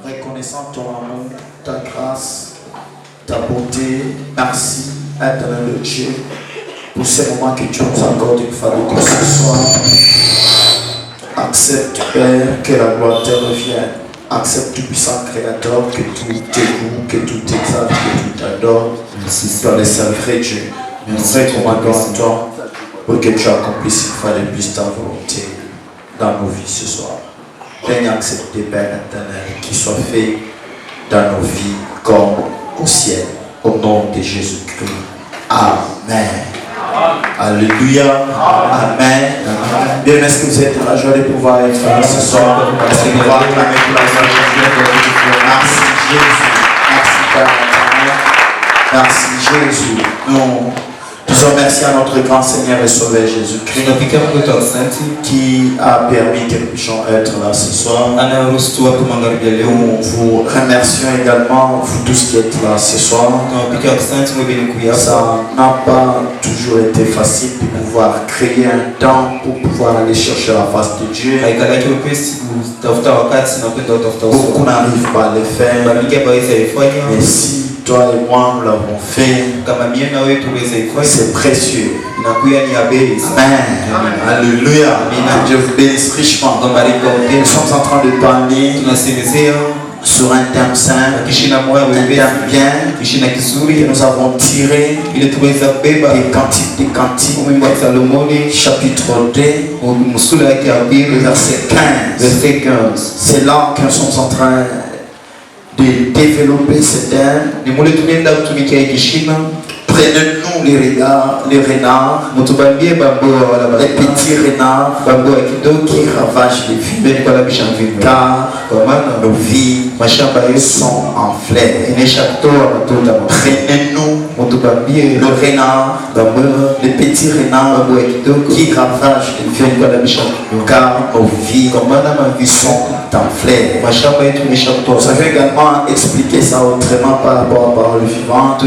reconnaissant ton amour, ta grâce, ta bonté. Merci, éternel Dieu, pour ces moments que tu nous accordes une fois de plus ce soir. Accepte, Père, que la gloire te revienne. Accepte, tout puissant Créateur, que tout t'écoute, que tout t'exalte, que tout t'adore. Dans les servir Dieu. Nous recommandons à toi pour que tu accomplisses une fois de plus ta volonté dans nos vies ce soir. Daigne accepter, Père éternel, qu'il soit fait dans nos vies comme au ciel. Au nom de Jésus-Christ. Amen. Alléluia. Amen. Bien, est-ce que vous êtes dans la joie de pouvoir être là ce soir? Est-ce que vous pouvez acclamer pour la joie de Dieu? Merci Jésus. Merci Père éternel. Merci Jésus. Nous disons merci à notre grand Seigneur et Sauveur Jésus-Christ qui a permis que nous puissions être là ce soir. Nous vous remercions également, vous tous qui êtes là ce soir. Ça n'a pas toujours été facile de pouvoir créer un temps pour pouvoir aller chercher la face de Dieu. Beaucoup n'arrivent pas à le faire. Mais si toi et moi nous l'avons fait, c'est précieux. Amen. Alléluia. Dieu vous bénisse richement. Nous sommes en train de parler sur un thème saint, un thème bien que nous avons tiré des cantiques des cantiques, chapitre 2, verset 15. C'est là que nous sommes en train de développer ce thème. Prenez-nous les renards, les petits renards qui ravagent les vies, car nos vies sont en fleurs. Prenez-nous le renard, les petits renards qui ravagent les vies, car nos vies sont en fleurs. Vous avez également expliqué ça autrement par rapport à la parole vivante.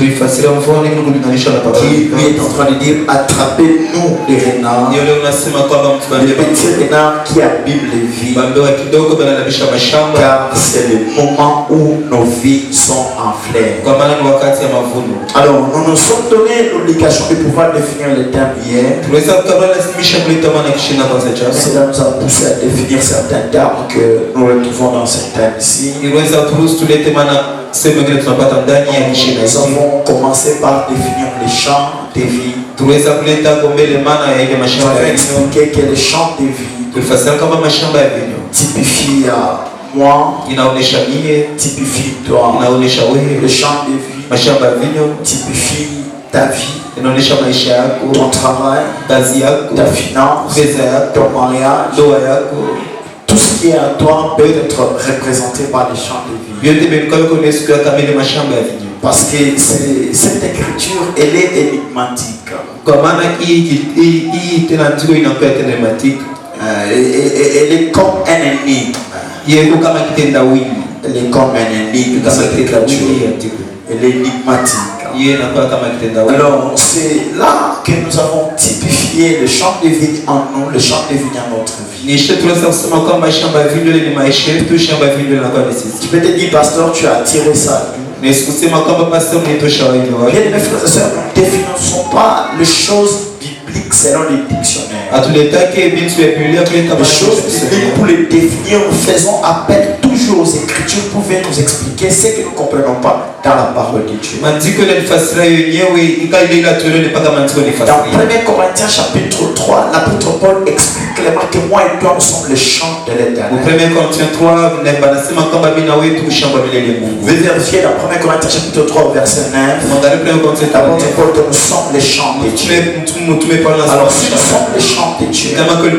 Qui lui est en train de dire attrapez-nous les renards, les petits renards qui abîment les vies, car c'est le moment où nos vies sont en fleurs. Alors nous nous sommes donné l'obligation de pouvoir définir le thème hier. Cela nous a poussé à définir certains termes que nous retrouvons dans ce thème ici. Nous avons commencé par définir les champs de vie. Nous avons expliqué que les champs de vie typifient moi, typifie toi. Le champ de vie typifie ta vie, ton travail, ta finance, ton mariage. Tout ce qui est à toi peut être représenté par les champs de vie. Parce que cette écriture, elle est énigmatique. Elle est comme un énigme. Elle est comme un énigme dans cette écriture. Elle est énigmatique. Alors c'est là que nous avons typifié le champ de vie en nous, le champ de vie dans notre vie. Tu peux te dire, pasteur, tu as tiré ça. Bien, mes frères et sœurs, nous ne définissons pas les choses bibliques selon les dictionnaires. Les choses bibliques, pour les définir, nous faisons appel toujours aux Écritures pour venir nous expliquer ce que nous ne comprenons pas dans la parole de Dieu. Dans 1 Corinthiens chapitre 3, l'apôtre Paul explique clairement que moi et toi nous sommes le champ de l'Éternel. Vous pouvez vérifier dans 1 Corinthiens chapitre 3 verset 9. L'apôtre Paul que nous sommes les champs de Dieu. Alors si nous sommes les champs de Dieu, moi et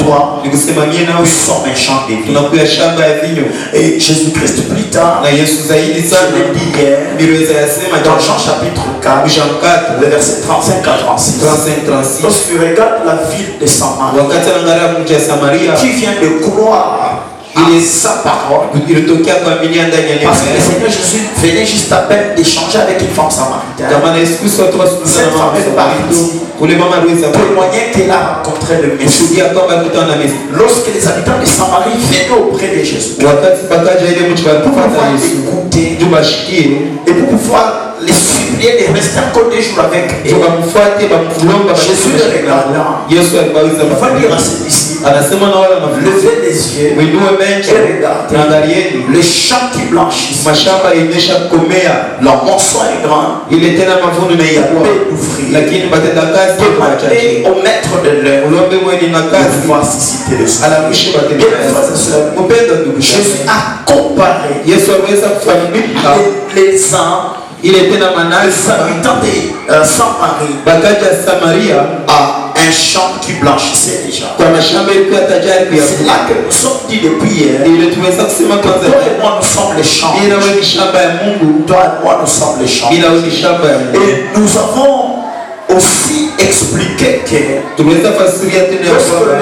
toi, nous sommes un champ de vie. Et Jésus-Christ plus tard, je l'ai dit hier, dans Jean chapitre 4, le verset 35 à 36. Lorsque tu regardes la ville de Samarie, qui vient de croire sa parole, parce que le Seigneur Jésus venait juste à peine d'échanger avec une femme samaritaine. Cette femme est partie témoigner qu'elle a rencontré le Messie. Lorsque les habitants de Samarie venaient auprès de suivre Jésus. Pour pouvoir écouter et pour pouvoir les supplier de rester encore des jours avec eux. Jésus les regardant, il va dire à ses disciples, levez les yeux et regardez les champs qui blanchissent. La moisson est grande, mais il y a peu d'ouvriers. Demandez au maître de l'œuvre de pouvoir susciter le souffle. Bien, frères et sœurs, Jésus a comparé les âmes. Il était dans les habitants de Samarie à un champ qui blanchissait déjà. C'est là que nous sommes dit depuis hier. Toi et moi nous sommes les champs. Toi et moi nous sommes les champs. Et nous avons aussi expliqué que lorsque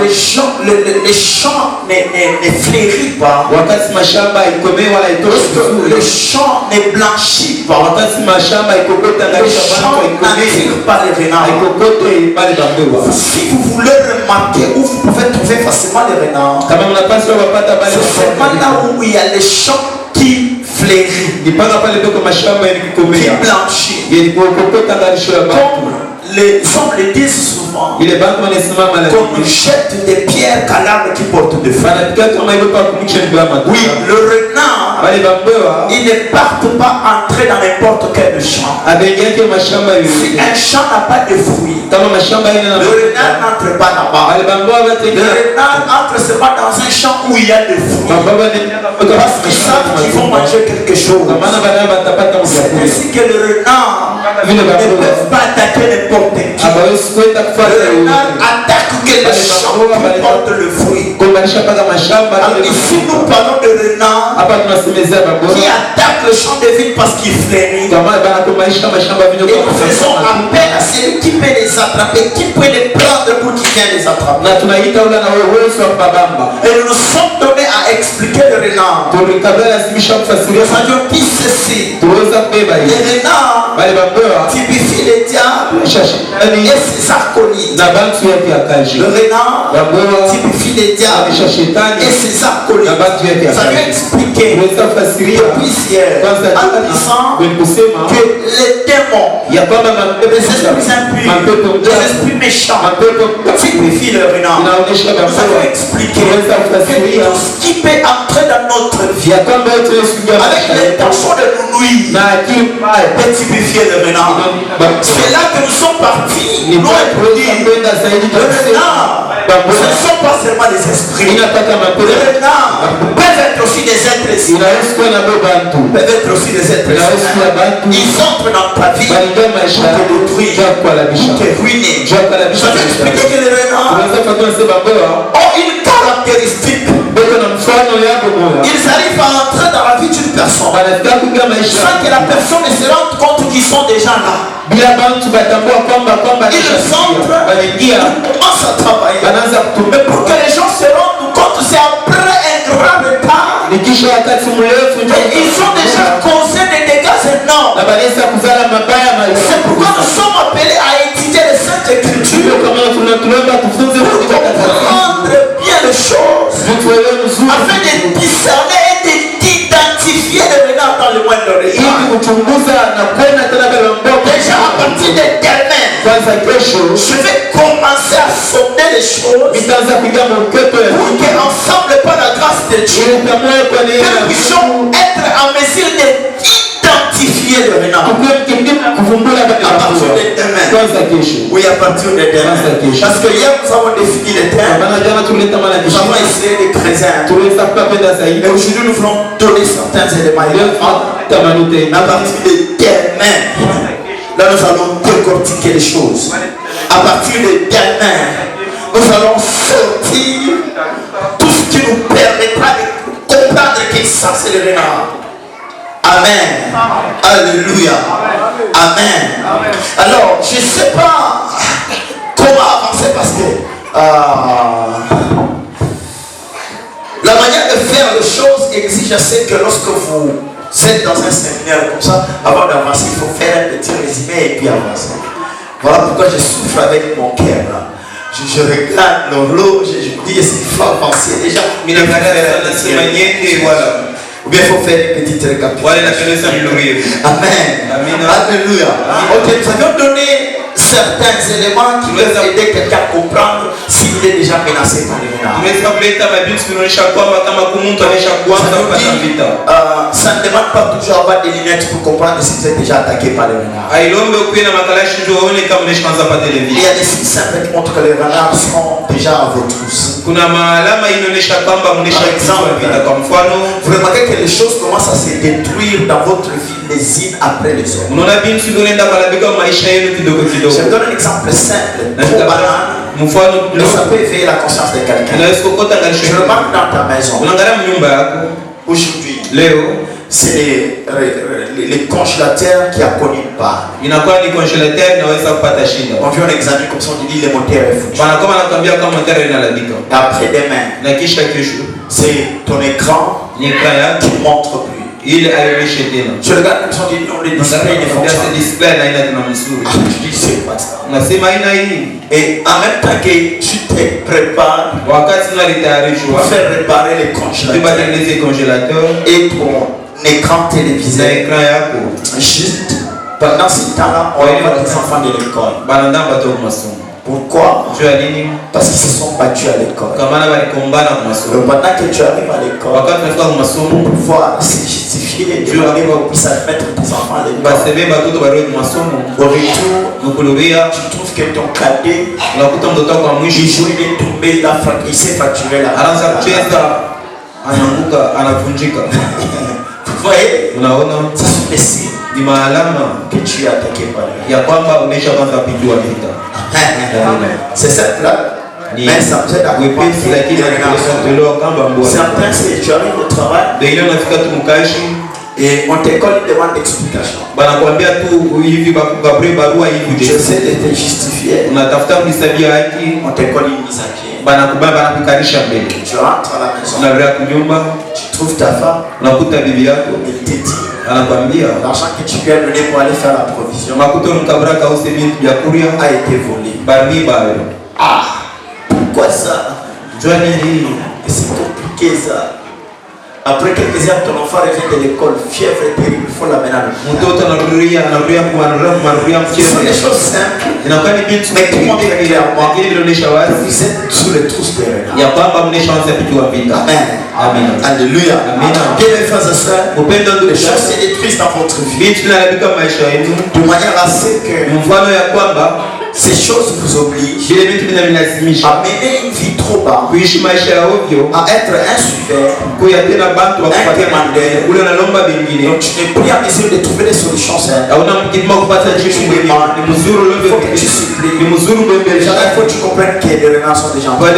les champs ne fleurissent pas, lorsque les champs ne blanchissent pas, les champs n'attirent pas les renards. Si vous voulez remarquer où vous pouvez trouver facilement les renards, c'est seulement là où il y a les champs qui fleurissent, qui blanchissent. Les hommes le disent souvent qu'on jette des pierres qu'à l'arbre qui porte de fruits. Oui, le renard, il ne part pas entrer dans n'importe quel champ. Si un champ n'a pas de fruits, le renard n'entre pas là-bas. Le renard entre seulement dans un champ où il y a des fruits. Parce qu'ils savent qu'ils vont manger quelque chose. C'est ainsi que le renard ne peut pas attaquer n'importe qui. Le renard attaque que les champs qui portent le fruit. Alors ici nous parlons de renard qui attaque le champ de vie parce qu'il fleurit. Et nous faisons appel à celui qui peut les attraper, qui peut les prendre pour qu'il vienne les attraper. Et nous nous sommes donnés à expliquer le renard. Nous avions dit ceci. Les renards typifient les diables et ses acolytes. Le renard typifie les diables et ses acolytes. Ça vient expliquer depuis hier en disant que les démons, les esprits impurs, les esprits méchants typifient le renard. Ça vient expliquer que tout ce qui peut entrer dans notre vie avec l'intention de nous nuire peut typifier le renard. C'est là que nous sommes partis. Nous avons dit le renard, ce ne sont pas seulement des esprits. Les renards peuvent être aussi des êtres ici. Peuvent être aussi des êtres ici. Ils entrent dans ta vie pour te détruire, pour te ruiner. Je vais expliquer que les renards ont une caractéristique. Ils arrivent à entrer dans la vie d'une personne sans que la personne ne se rende compte qu'ils sont déjà là. Ils entrent, commencent à travailler. Mais pour que les gens se rendent compte, c'est après un grand retard. Et ils ont déjà causé des dégâts énormes. C'est pourquoi nous sommes appelés à étudier les Saintes Écritures pour comprendre bien les choses, afin de discerner et d'identifier les renards dans le moindre regard. Déjà à partir de demain, je vais commencer à sonder les choses pour qu'ensemble, par la grâce de Dieu, nous puissions être en mesure d'identifier le renard. À partir de demain. Oui, à partir de demain. Parce que hier nous avons défini les termes. Nous avons essayé de creuser un peu. Et aujourd'hui nous voulons donner certains éléments. À partir de demain, là nous allons décortiquer les choses. À partir de demain, nous allons sortir tout ce qui nous permettra de comprendre que ça c'est le renard. Amen. Alléluia. Amen. Alors, je ne sais pas comment avancer parce que la manière de faire les choses exige assez que lorsque vous êtes dans un séminaire comme ça, avant d'avancer, il faut faire un petit résumé et puis avancer. Voilà pourquoi je souffre avec mon cœur là. Je regarde l'horloge et je me dis, est-ce qu'il faut avancer déjà? Ou bien il faut faire une petite récapitulation. Amen. Alléluia. Ok, nous avions donné certains éléments qui peuvent aider quelqu'un à comprendre s'il est déjà menacé par les renards. Ça ne demande pas toujours avoir des lunettes pour comprendre si vous êtes déjà attaqué par les renards. Il y a des signes simples qui montrent que les renards sont déjà à vos trousses. Par exemple, vous remarquez que les choses commencent à se détruire dans votre vie les unes après les autres. Je vous donne un exemple simple. Trop banal, mais ça peut éveiller la conscience de quelqu'un. Je remarque dans ta maison, aujourd'hui, c'est les congélateurs qui a connu une part. On vient on examine comme ça, on dit le moteur est foutu. Après demain, c'est ton écran qui ne montre plus. Je regarde comme ça, on dit non, le display ne fonctionne pas. Je dis c'est pas ça. Et en même temps que tu te prépares pour faire réparer les congélateurs et ton écran télévisé, juste pendant ce temps-là, on envoie des enfants de l'école. Pourquoi? Parce qu'ils se sont battus à l'école. Pendant que tu arrives à l'école, pour pouvoir se justifier, tu arrives à mettre tes enfants à l'école. Au retour, tu trouves que ton cadet, il est tombé, il s'est fracturé là. Vous voyez? Ce sont des signes que tu es attaqué par lui. C'est simple là. Mais ça vous aide à comprendre. Certains, c'est tu arrives au travail et on te colle une demande d'explication. Je sais de te justifier. On te colle une mise à pied. Tu rentres à la maison. Tu trouves ta femme. Elle te dit l'argent que tu lui as donné pour aller faire la provision a été volé. Ah, pourquoi ça? C'est compliqué ça. Après quelques heures, ton enfant revient de l'école, fièvre terrible, il faut l'amener à l'hôpital. Ce sont des choses simples, mais qui montrent clairement que vous êtes sous les trousses de renards. Amen. Alléluia. Bien mes frères et sœurs, les choses se détruisent dans votre vie de manière à ce que ces choses vous obligent à mener une vie trop bas, à être un suiveur, un demandeur. Donc tu n'es plus en mesure de trouver des solutions simples. Il faut que tu supplies. Il faut que tu comprennes que les renards sont déjà en train.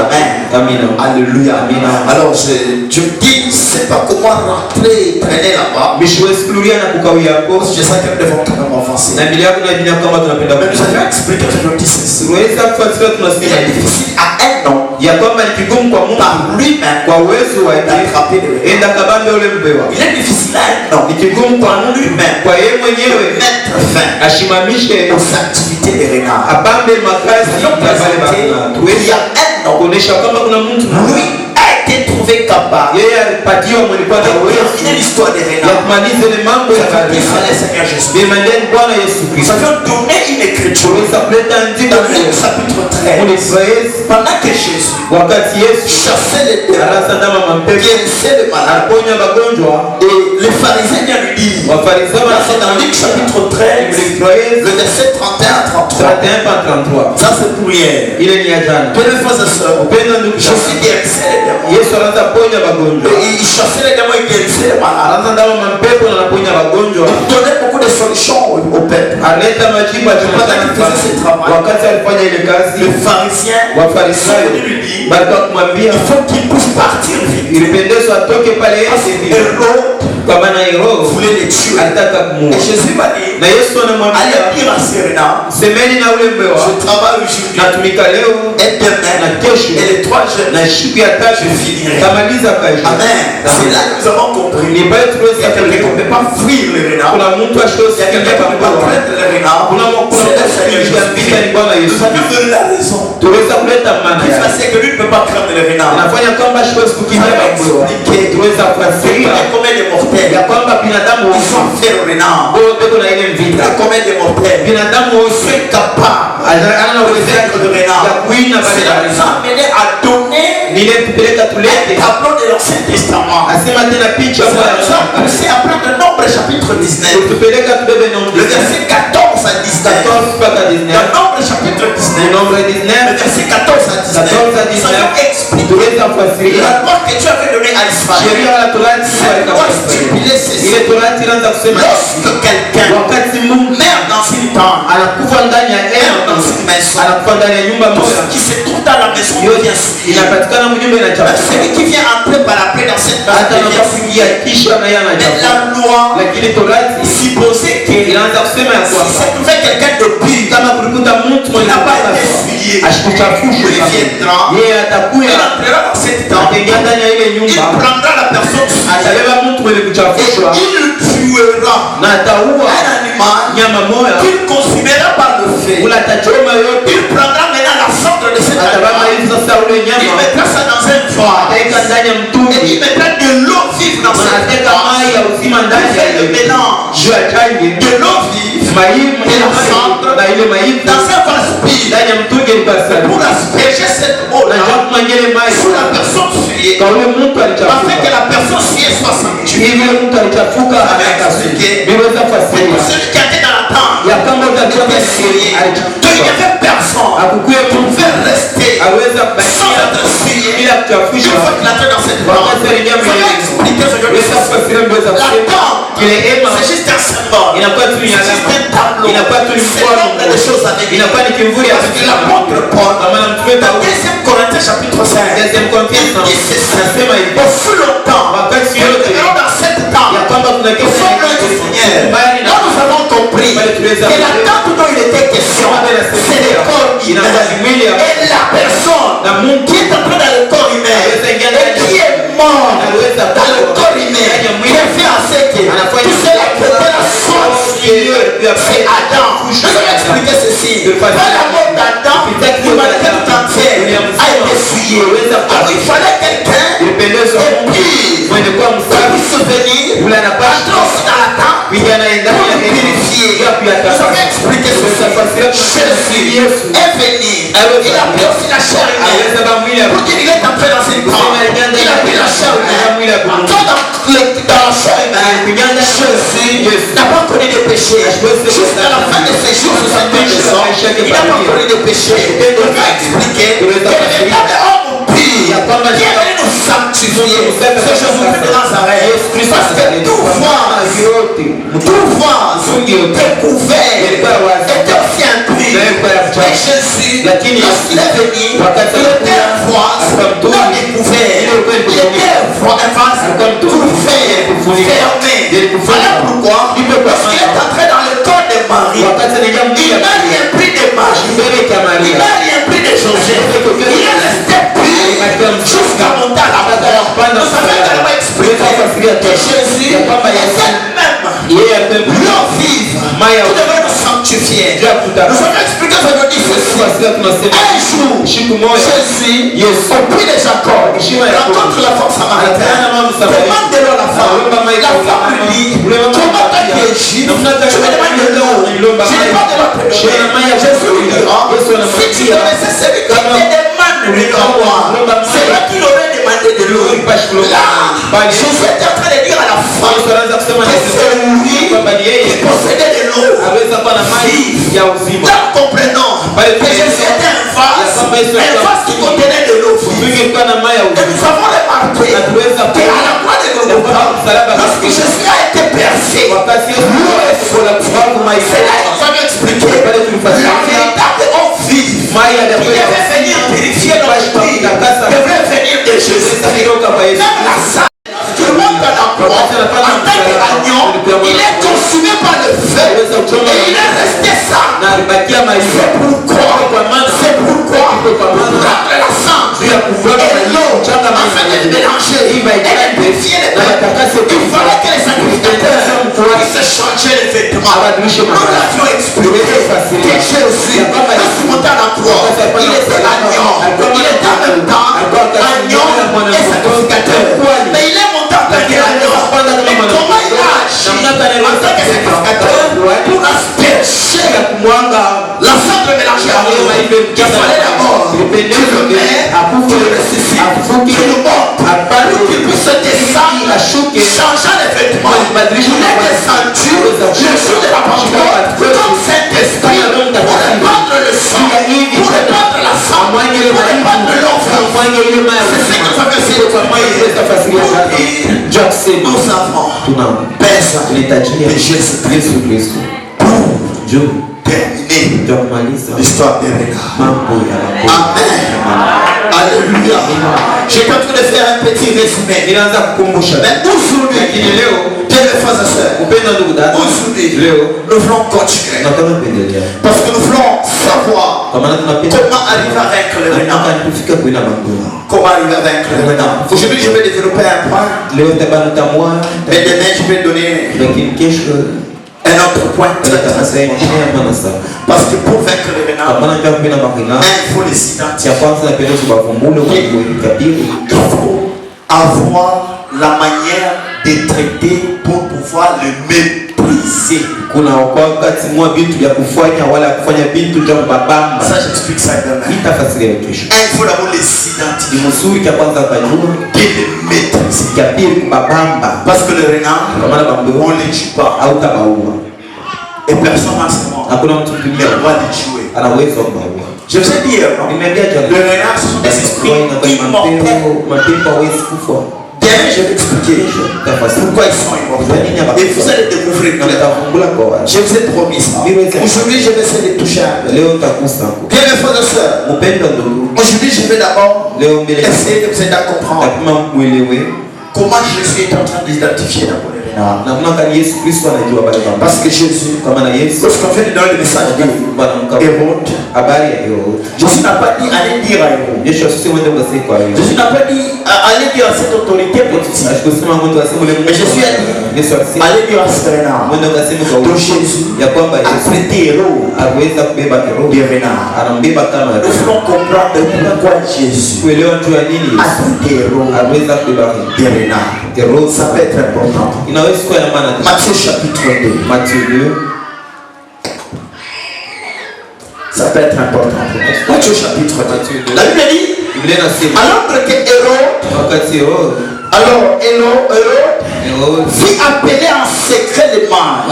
Amen. Alléluia. Alors je me dis, c'est pas comment rentrer et traîner là-bas. Je sais que nous devons quand même avancer. Mais nous avions expliqué aujourd'hui ceci. Il est difficile à un homme par lui-même d'attraper les renards. Il est difficile à un homme par lui-même de mettre fin aux activités des renards. Il y a un homme, lui a été trouvé capable. Il y a l'histoire des renards. Il fallait Seigneur Jésus. Nous avions donné une écriture dans le chapitre 13. Pendant que Jésus chassait les démons, guérissait les malades, et les pharisiens viennent lui dire, c'est dans Luc chapitre 13, le verset 31 à 33. Ça c'est pour hier. Bien mes frères et sœurs, Jésus guérissait les démons. Il chassait les démons et guérissait les malades. Il donnait beaucoup de solutions au peuple. Pendant qu'il faisait ce travail, les pharisiens lui dit, il faut qu'il puisse partir vite. Parce que Hérode voulait les tuer. Et Jésus va dire, na Yesu anamwambia dire à Serena, semeni na ule mbewa je travaille aujourd'hui natumika leo et demain na kesho et les 3 jours na siku ya tatu je finirai. tamaliza kazi. Amen. C'est là que nous avons compris. Ni pale Il y a quelqu'un qui ne peut pas fuir le renard. kuna mtu Il y a quelqu'un qui ne peut pas prendre le renard. kuna C'est le Seigneur ya vita ni Bwana Jésus. Yesu. Nous avons donné la raison. Tuweza kuleta maana Qu'est-ce que c'est que lui ne peut pas prendre le renard? anafanya kwamba siwezi kukimbia mbewa. Tuweza kuasiria Combien de mortels ya kwamba binadamu ils sont faits au renard? wote kuna ile vita. Combien de mortels Binadamu wote sont capables ana uwezo de renard? ya kuina C'est bali nous amener à donner nile tupeleka tulete un tableau de l'Ancien Testament. asema tena picha Ça nous a poussé à prendre Nombre chapitre 19. tupeleka tubebe nombre Le verset 14 à 19. 14 mpaka Dans 19 Nombre chapitre 19. nombre Le 19 verset 14 à 19. 14 à 19 Ça nous explique tuweza kuasiria la loi que tu avais donnée à Israël. sheria la Torati Cette loi stipulait ceci. ile Torati inaanza kusema Lorsque quelqu'un wakati Mungu meurt dans une tente, anakufa ndani ya meurt dans une maison, anakufa ndani ya nyumba tout moja ce qui se trouve dans la maison devient souillé. inapatikana mnyumba inachafuka Celui qui vient entrer par la paix dans cette maison hata devient anapoingia kisha na yeye Mais anachafuka. la loi Lakini Torati supposait que inaanza kusema ya si kwamba se trouvait quelqu'un de pur, kama kulikuta mtu mwenye n'a pas kupata été souillé, ashikuchafushwe il viendra, yeye il atakuya entrera dans cette tente, ataingia ndani ya ile il nyumba prendra la personne souillée atabeba mtu mwenye et kuchafushwa il tuera na ataua un animal nyama moja qu'il consumera par le feu. ula atachoma yote Il prendra maintenant la cendre de cet atabeba animal, hivi sasa ule il nyama mettra ça dans un vase ataweka ndani ya et il mtungi mettra de l'eau vive dans na cette ataweka mai ya vase. uzima Il ndani ya fait le ile mélange juu ya changi de l'eau vive maimu et la cendre na ile maimu dans un vase pire ndani ya mtungi ilipasana pour asperger cette eau-là na ndio kumwangele mai sur la personne souillée kwa ule mtu afin que alichafuka la personne souillée soit sanctifiée. hivi ule mtu alichafuka akakasuka niweza fasiria Celui qui était dans la tente ya kama utakuwa était souillé. Donc il n'y avait personne akukuye qui pouvait rester aweza sans kubakia être souillé. bila Une kuchafusha fois qu'il entrait dans cette wakati tente, aliingia il fallait expliquer ce que weza kufasiria mbele la kusema tente, ile hema c'est juste un symbole. inakuwa tu ni C'est juste alama un tableau. inakuwa tu ni C'est mfano l'ombre des choses à venir. inakuwa ni kimvuli ya Parce que l'apôtre Paul, kwa maana mtume dans Paulo 2 Corinthiens chapitre 5, deuxième Corinthiens il dit ceci. anasema hivi Au fut longtemps, wakati que nous yote demeurons dans cette tente, ya kwamba kuna au fond de notre Seigneur. mbali na Là, nous avons compris que la tente dont il était question, c'est le corps humain. Et la personne qui est entrée dans le corps humain et qui est mort dans le corps humain, qui a fait en sorte que tout cela peut la source c'est Adam. Je vais expliquer ceci. Par la mort d'Adam, l'humanité tout entière a été souillée. Alors il fallait quelqu'un et puis se venir, entrer aussi dans la tente pour purifier. Nous avons expliqué ceci. Jésus est venu. Il a pris aussi la chair humaine. Pour dire qu'il est entré dans une tente, il a pris la chair humaine. Entrant dans la chair humaine, Jésus n'a pas connu de péché. Jusqu'à la fin de ses jours, sur cette maison, il n'a pas connu de péché. Il va expliquer que le véritable homme pur qui est venu nous sanctifier, c'est Jésus de Nazareth. Parce que tout vase découvert était aussi impur. Et Jésus, lorsqu'il est venu, il était un vase non découvert. Il était un vase couvert, fermé. Voilà pourquoi, lorsqu'il est entré dans le corps de Marie, il n'a rien pris de Marie, il n'a rien pris de Joseph. Il est resté pur jusqu'à monter à la mort. Nous avons également expliqué que Jésus était même l'eau vive qui devait nous sanctifier. Nous avons expliqué ce que dit ceci. Un jour, Jésus, au puits de Jacob, rencontre la femme samaritaine, demande de l'eau à la femme. La femme lui dit, comment toi qui es juif, tu me demandes de l'eau. Je n'ai pas de l'eau pour donner. Jésus lui dira, si tu connaissais celui qui te demande de l'eau, c'est là qu'il aurait demandé de l'eau. Là, Jésus est en train de dire à la femme que c'est lui qui possédait de l'eau. Là, comprenons que Jésus était un vase qui contenait de l'eau. Et nous avons remarqué qu'à la croix de Golgotha, lorsque Jésus a été percé, l'eau est folle. C'est là que nous avons expliqué la véritable eau vive qui devait venir purifier notre vie devrait venir de Jésus. Même la salle, tu montes dans croix, en tant qu'agneau, il est consumé par le feu et il est resté ça. C'est pourquoi pour prendre la cendre et l'eau afin de les mélanger et de purifier les peuples, il fallait que les sacrificateurs puissent changer les vêtements. Nous l'avions expliqué que Jésus, quand il montait à la croix, il était agneau, il était en même temps agneau et sacrificateur, mais il est monté en tant qu'agneau. Mais comment il a agi en tant que sacrificateur pour asperger la cendre mélangée à l'eau? Il fallait d'abord que le mets, que le ressuscite, que le monte, pour qu'il puisse descendre, changer les vêtements. Il est descendu le jour de la Pentecôte comme Saint-Esprit pour répandre le sang, pour répandre la sang, pour répandre l'offre. C'est ce que nous avons essayé de faire. Nous avons besoin de Jésus-Christ pour terminer l'histoire des regards. Amen. Alléluia. J'ai pas pu de faire un petit résumé. Mais aujourd'hui, bien les frères et sœurs, aujourd'hui, nous voulons continuer. Parce que nous voulons savoir comment arriver à vaincre le renard. Comment arriver à vaincre le renard. Aujourd'hui, je vais développer un point. Mais demain, je vais donner un autre point très important. Parce que pour vaincre les renards, il faut les identifier. Il faut avoir la manière de traiter pour pouvoir le mépriser. Ça, j'explique ça demain. Il faut d'abord les identifier et les maîtriser. Parce que le renard, on ne les tue pas. Et personne n'a ce moment. Il a le droit de tuer. Je vous ai dit, le renard, ce sont des esprits immortels. Demain, je vais expliquer pourquoi ils sont immortels. Et vous allez découvrir. Je vous ai promis ça. Aujourd'hui, je vais essayer de toucher un peu. Bien, mes frères et sœurs, aujourd'hui, je vais d'abord essayer de vous aider à comprendre comment Jésus est en train d'identifier d'abord les renards. Parce que Jésus, lorsqu'on fait le message d'Hérode, Jésus n'a pas dit allez dire à Hérode. Jésus n'a pas dit allez dire à cette autorité politique. Mais Jésus a dit allez dire à ce renard. Donc Jésus a traité Hérode des renards. Nous voulons comprendre pourquoi Jésus a traité Hérode des renards. Ça peut être important. Matthieu chapitre 2. Matthieu 2. Ça peut être important. Matthieu chapitre 2. La Bible dit alors que Hérode, fit appeler en secret les mâles.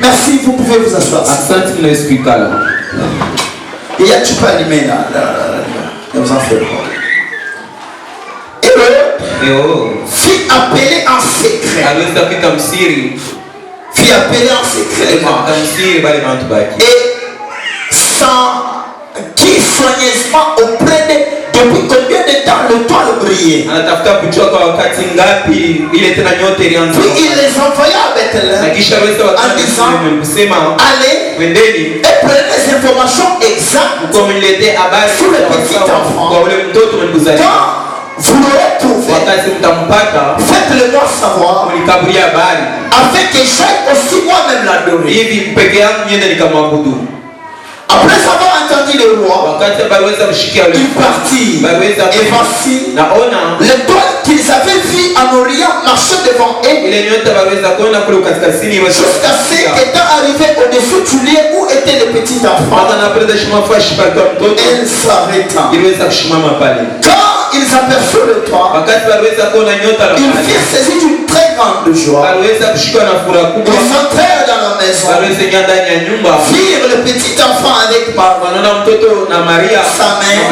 Merci, vous pouvez vous asseoir. Il y a tu peux allumer là. Ne vous en faites pas. Fit appeler en secret. Fit appeler en secret. Et sans qui soigneusement auprès de depuis combien de temps le toit brillait. Puis il les envoya à Bethléem en disant allez et prenez les informations exactes sur le petit enfant. Quand vous l'aurez trouvé, faites-le moi savoir afin que j'aille aussi moi-même l'adorer. Après avoir entendu le roi, il partit. Et voici l'étoile qu'ils avaient vue en Orient marchait devant eux jusqu'à ce qu'étant arrivé au-dessus du lieu où était le petit enfant, elle s'arrêta. Quand ils aperçurent le toit, ils firent saisir d'une très grande joie. Ils entrèrent dans la maison, virent le petit enfant avec Marie, sa mère,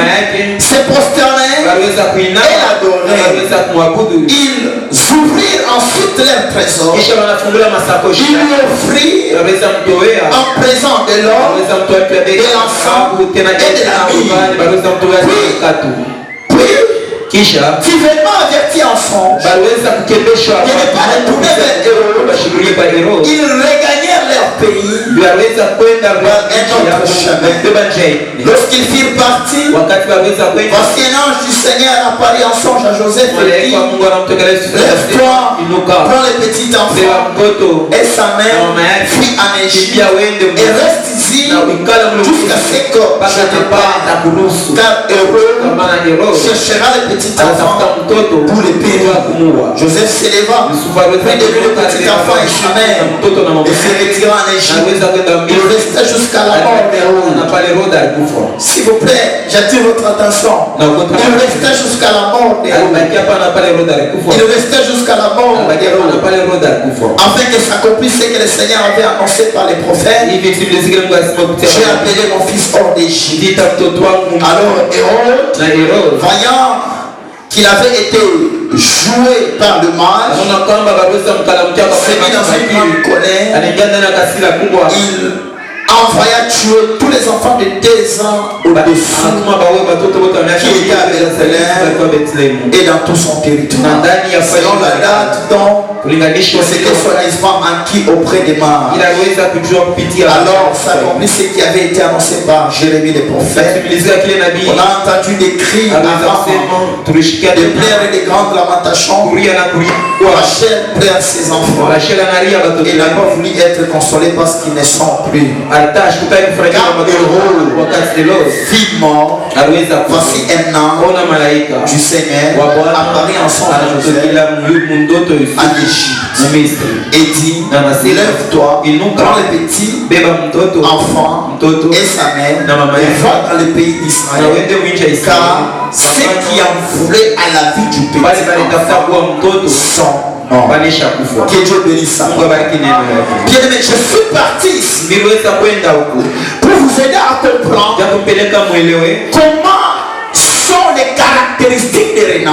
se prosternèrent et l'adorèrent. Ils ouvrirent ensuite leur trésor. Ils lui offrirent en présent de l'or, de l'encens et de la myrrhe. Puis kisha vivement averti en songe baliweza kukembeshwa de ne pas retourner vers Hérode. bashikilie kwa Herode. Ils regagnèrent leur pays. Waliweza kwenda Lorsqu'ils firent partir, wakati waliweza kwenda, voici un ange du Seigneur apparut en songe à Joseph et dit, lève-toi, prends le petit enfant et sa mère, fuis en Égypte et reste ici jusqu'à ce que je te parle, car Hérode cherchera le petit enfant pour le périr. Joseph s'éleva, prit de lui le petit enfant et sa mère et se retira en Égypte. Il resta jusqu'à la mort d'Hérode. S'il vous plaît, j'attire votre attention. Il restait jusqu'à la mort d'Hérode. Il restait jusqu'à la mort d'Hérode. Afin que s'accomplisse ce que le Seigneur avait annoncé par les prophètes. J'ai appelé mon fils hors d'Égypte. Alors Hérode, voyant qu'il avait été joué par le mal, s'est mis dans une grande colère. Il envoya tuer tous les enfants de 2 ans au-dessous qui étaient à Bethléem et dans tout son territoire, selon la date dont c'était soi-disant acquis auprès des morts. Alors s'accomplit ce qui avait été annoncé par Jérémie le prophète. On a entendu des cris avant, des pleurs et des grandes lamentations. Rachel pleure ses enfants et n'a pas voulu être consolée parce qu'ils ne sont plus. Fille mort, voici un ange du Seigneur apparu en songe à Joseph en Égypte et dit, lève-toi, prends le petit enfant et sa mère et va dans le pays d'Israël, car ceux qui en voulaient à la vie du petit enfant sont morts. Que Dieu bénisse ça. Bien aimé, je suis parti ici pour vous aider à comprendre comment sont les caractéristiques de Renan.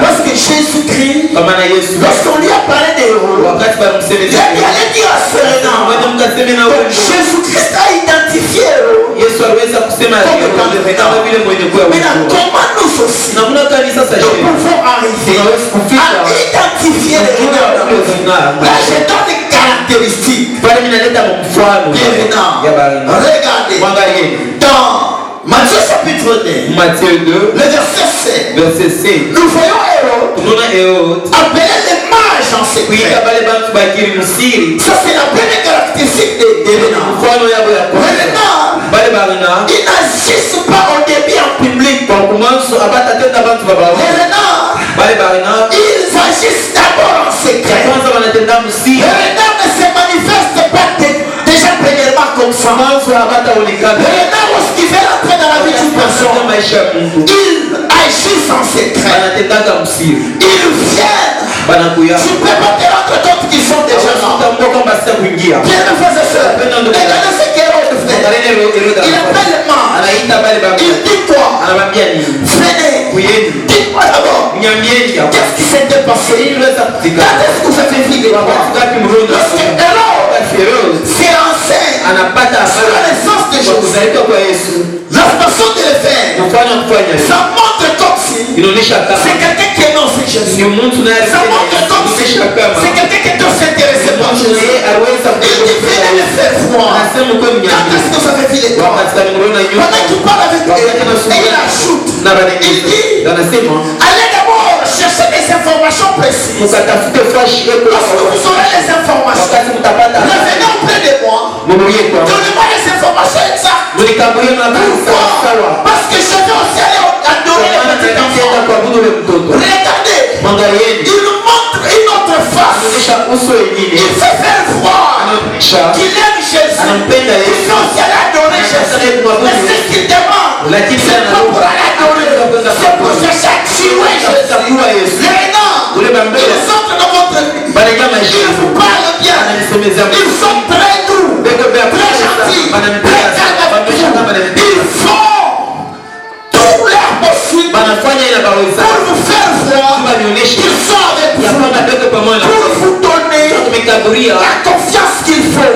Parce que Jésus-Christ, lorsqu'on lui a parlé de Hérode, il allait dire à ce Renan. Jésus-Christ a identifié Hérode comme étant le Renan. Maintenant, comment nous aussi nous pouvons arriver à identifier les Renan dans nos vies? Là, je donne des caractéristiques des Renan. Regardez dans Matthieu chapitre 2, le verset 7, nous voyons Hérode appeler les mages en secret. Ça, c'est la première caractéristique de Renan. Renan, ils n'agissent pas au début en public. Renan, ils agissent d'abord en secret. Renan ne se manifeste pas déjà premièrement comme ça. Renan, lorsqu'il veut entrer dans la vie d'une personne, il agit en secret. Ils viennent. Tu ne peux pas te rendre compte qu'ils sont déjà morts. Bien, mes frères et sœurs, regardez ce qu'Hérode fait. Il appelle les mages. Il dit quoi? Venez. Dites-moi d'abord. Qu'est-ce qui s'était passé? Quand est-ce que vous avez vu les morts? Lorsque Hérode s'est renseigné sur la naissance de Jésus, la façon de le faire, ça montre comme si c'est quelqu'un qui est non, c'est Jésus. Ça montre comme si c'est quelqu'un qui est s'intéressé par Jésus. Il dit venez le faire voir. Quand est-ce que vous avez vu les morts? Pendant qu'il parle avec eux, et il ajoute, il dit allez d'abord chercher des informations précises. Lorsque vous aurez les informations, revenez auprès de moi. Donnez-moi les informations exactes. Pourquoi? Parce que je vais aussi aller adorer les petits enfants. Regardez, il nous montre une autre face. Il fait faire voir qu'il aime Jésus. Il fait aussi aller adorer Jésus. Mais ce qu'il demande, c'est pas pour aller adorer, c'est pour chercher à tuer Jésus. Les gens, ils sont dans votre vie. Ils vous parlent bien. Ils sont très doux, très gentils, très calmes. Ils font tout leur possible pour vous faire voir qu'ils sont avec vous, pour vous donner la confiance qu'il faut.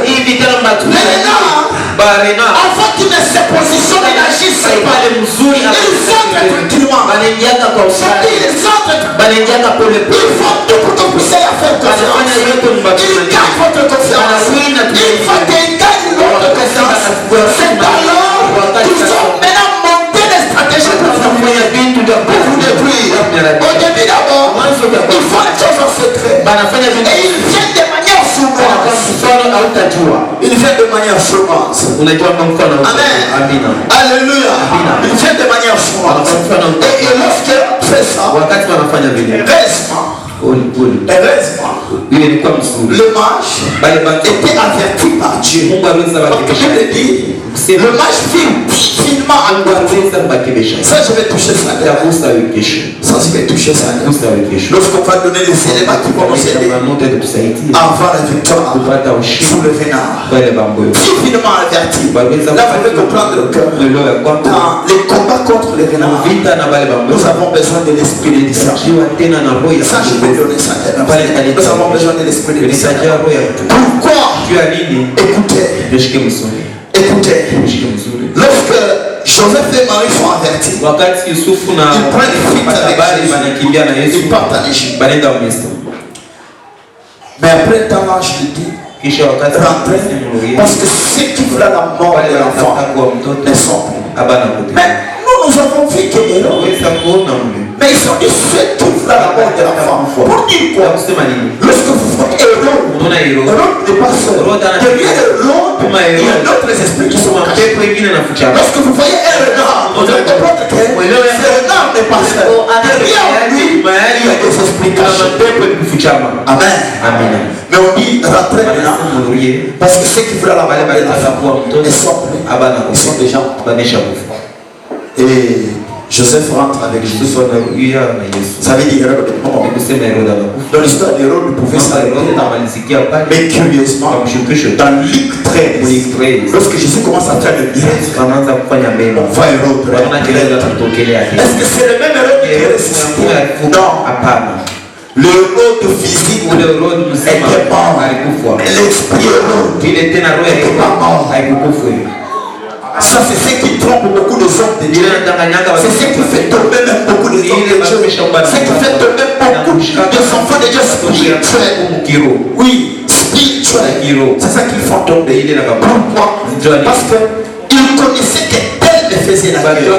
Maintenant, avant qu'ils ne se positionnent et n'agissent pas, ils sont être font tout pour que vous puissiez la faire confiance. Ils gagnent votre confiance. Une fois qu'ils gagnent votre confiance, c'est alors qu'ils ont maintenant monté les stratégies pour vous détruire. Au début d'abord, ils font les choses en secret. Et ils viennent de manière sournoise. Ils viennent de manière sournoise. Amen. Alléluia. Ils viennent de manière sournoise. Et lorsqu'ils fait ça, heureusement, le mage était averti par Dieu. Le mage finement engagé. Ça, je vais toucher ça. Ça, je vais toucher ça. Lorsqu'on va donner les éléments qui vont nous aider avant la victoire sous le vénard, finement averti. Là, vous devez comprendre le cœur. Dans les combats contre les vénards, nous avons besoin de l'esprit de discernement. Ça, je vais donner ça. Nous avons besoin de l'esprit de discernement. Pourquoi? Écoutez, lorsque Joseph et Marie sont avertis, ils prennent fuite avec Jésus, ils partent en Égypte. Mais après, tant l'ange lui dit, rentrez, parce que ceux qui voulaient la mort de l'enfant ne sont plus. Mais nous avons vu que mais ils sont dit ceux qui voulaient la mort de l'enfant. Pour dire quoi? Lorsque vous faites Hérode n'est pas seul. Derrière Hérode, il y a d'autres esprits qui sont cachés. Lorsque vous voyez Hérode, vous devez comprendre que Hérode n'est pas seul. Derrière lui, il y a des esprits cachés. Amen. Mais on dit rentrez maintenant, parce que ceux qui voulaient la mort de l'enfant ne sont plus. Ils sont déjà. Et Joseph rentre avec Jésus. Ça veut dire Hérode est mort. Dans l'histoire d'Hérode, vous pouvez s'arrêter là. Mais curieusement, dans Luc 13, lorsque Jésus commence à faire le miracle, on voit Hérode. Est-ce que c'est le même Hérode qui est ressuscité? Non. Le Hérode physique était mort. L'esprit Hérode n'était pas mort. Ça, c'est ce qui trompe beaucoup de hommes de Dieu. C'est ce qui fait tomber même beaucoup de hommes de Dieu. C'est ce qui fait tomber beaucoup de enfants de Dieu spirituels. Oui, spirituels. C'est ça qu'ils font tomber. Pourquoi? Parce qu'ils connaissaient que tel ne faisait la guerre.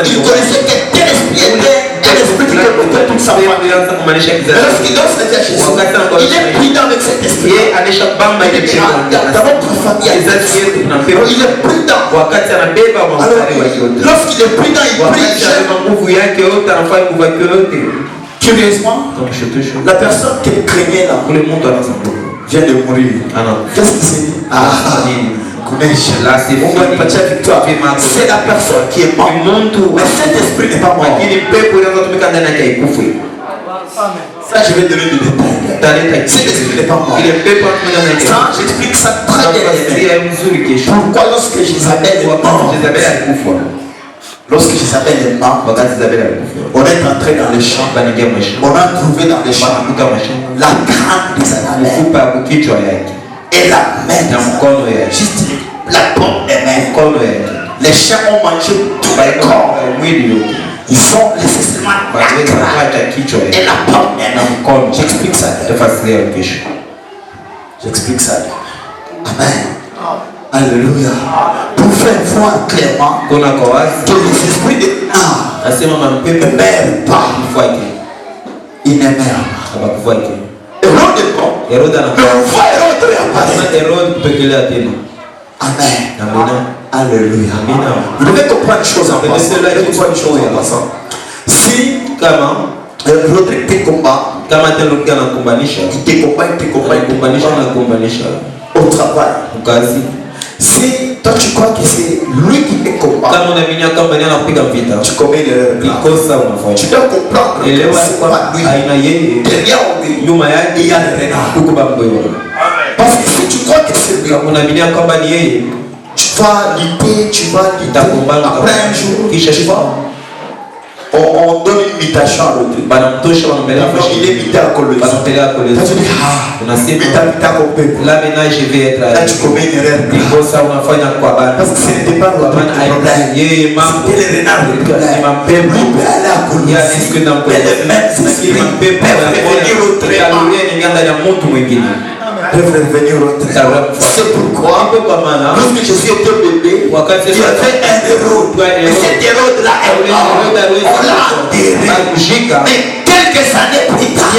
Ils connaissaient que tel esprit était un esprit qui était toute sa famille. Mais lorsqu'il donne cette Jésus, il est prudent avec cet esprit. Dans votre famille, il est prudent. Alors, lorsqu'il est prudent, il prie. Curieusement, la personne qu'il craignait là vient de mourir. Qu'est-ce qu'il s'est dit? C'est la personne qui est morte. Mais cet esprit n'est pas mort. Ça, je vais donner des détails. Cet esprit n'est pas mort. Ça, j'explique ça très bien. Pourquoi lorsque Jézabel est mort, on est entré dans les champs, on a trouvé dans les champs la crâne d'Isabelle et la main juste la pomme des mains. Les chiens ont mangé tout le corps. Ils ont laissé seulement la crâne et la pomme des mains. J'explique ça. J'explique ça. Amen. Alléluia. Pour faire voir clairement que les esprits de ne meurent pas. Ils ne meurent pas. Hérode est bon. Mais on voit Hérode réapparaître. Amen. Alléluia. Vous devez comprendre une chose en passant. Si Hérode était combat, il te combat au travail. Si toi tu crois que c'est lui qui te combat, tu commets une erreur. Tu dois comprendre que c'est pas lui. Derrière lui, il y a le renard. Parce que si tu crois que c'est lui, tu vas lutter. Après un jour, on donne une invitation à l'autre. Il est invité à Colosse. Tu dis, là maintenant je vais être là tu commets une erreur. Parce que ce n'était pas le problème. C'était les renards de Colosse. Lui peut aller à Colosse. Mais les mêmes esprits peuvent revenir au tréma. Peuvent revenir au tréma. C'est pourquoi, lorsque Jésus était bébé, il y avait un héros. Et cet héros-là est mort. On l'a enterré. Mais quelques années plus tard,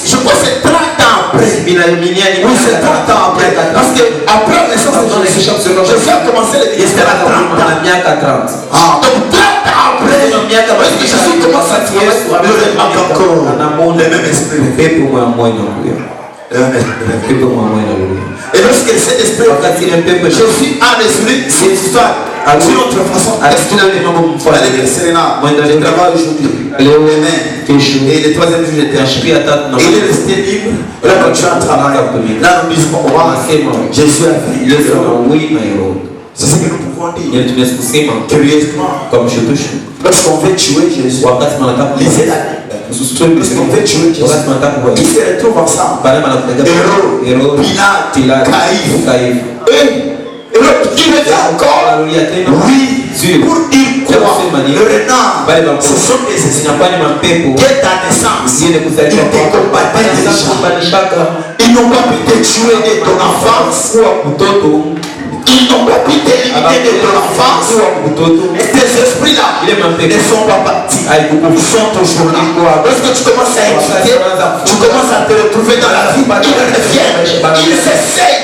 je pense que c'est 30 ans après. Oui, c'est 30 ans après. Parce qu'après la naissance de Jésus, Jésus a commencé le ministère à 30 ans. Donc 30 ans après, parce que Jésus commence à travailler, il manque encore les mêmes esprits. Et lorsque cet esprit, Jésus a résolu cette histoire d'une autre façon. Allez, Serena, je travaille aujourd'hui. Et le troisième jour, j'étais acheté. Il est resté libre. Là, quand tu as travaillé, là, nous disons, Jésus a fait. C'est ce que nous pouvons dire. Curieusement, comme je touche. Lorsqu'on veut tuer Jésus, lisez la Bible. Lorsqu'on veut tuer Jésus, ils se retrouvent ensemble. Héros, Pilate, Caïphe. Et l'autre qui me dit encore, oui, pour dire quoi? Le renard, ce sont des esprits. Dès ta naissance, ils te combattaient déjà. Ils n'ont pas pu te tuer de ton enfance. Ils n'ont pas pu t'éliminer de ton enfance. Et ces esprits-là ne sont pas partis. Ils sont toujours là. Lorsque tu commences à étudier, tu commences à te retrouver dans la vie. Ils reviennent. Ils essayent.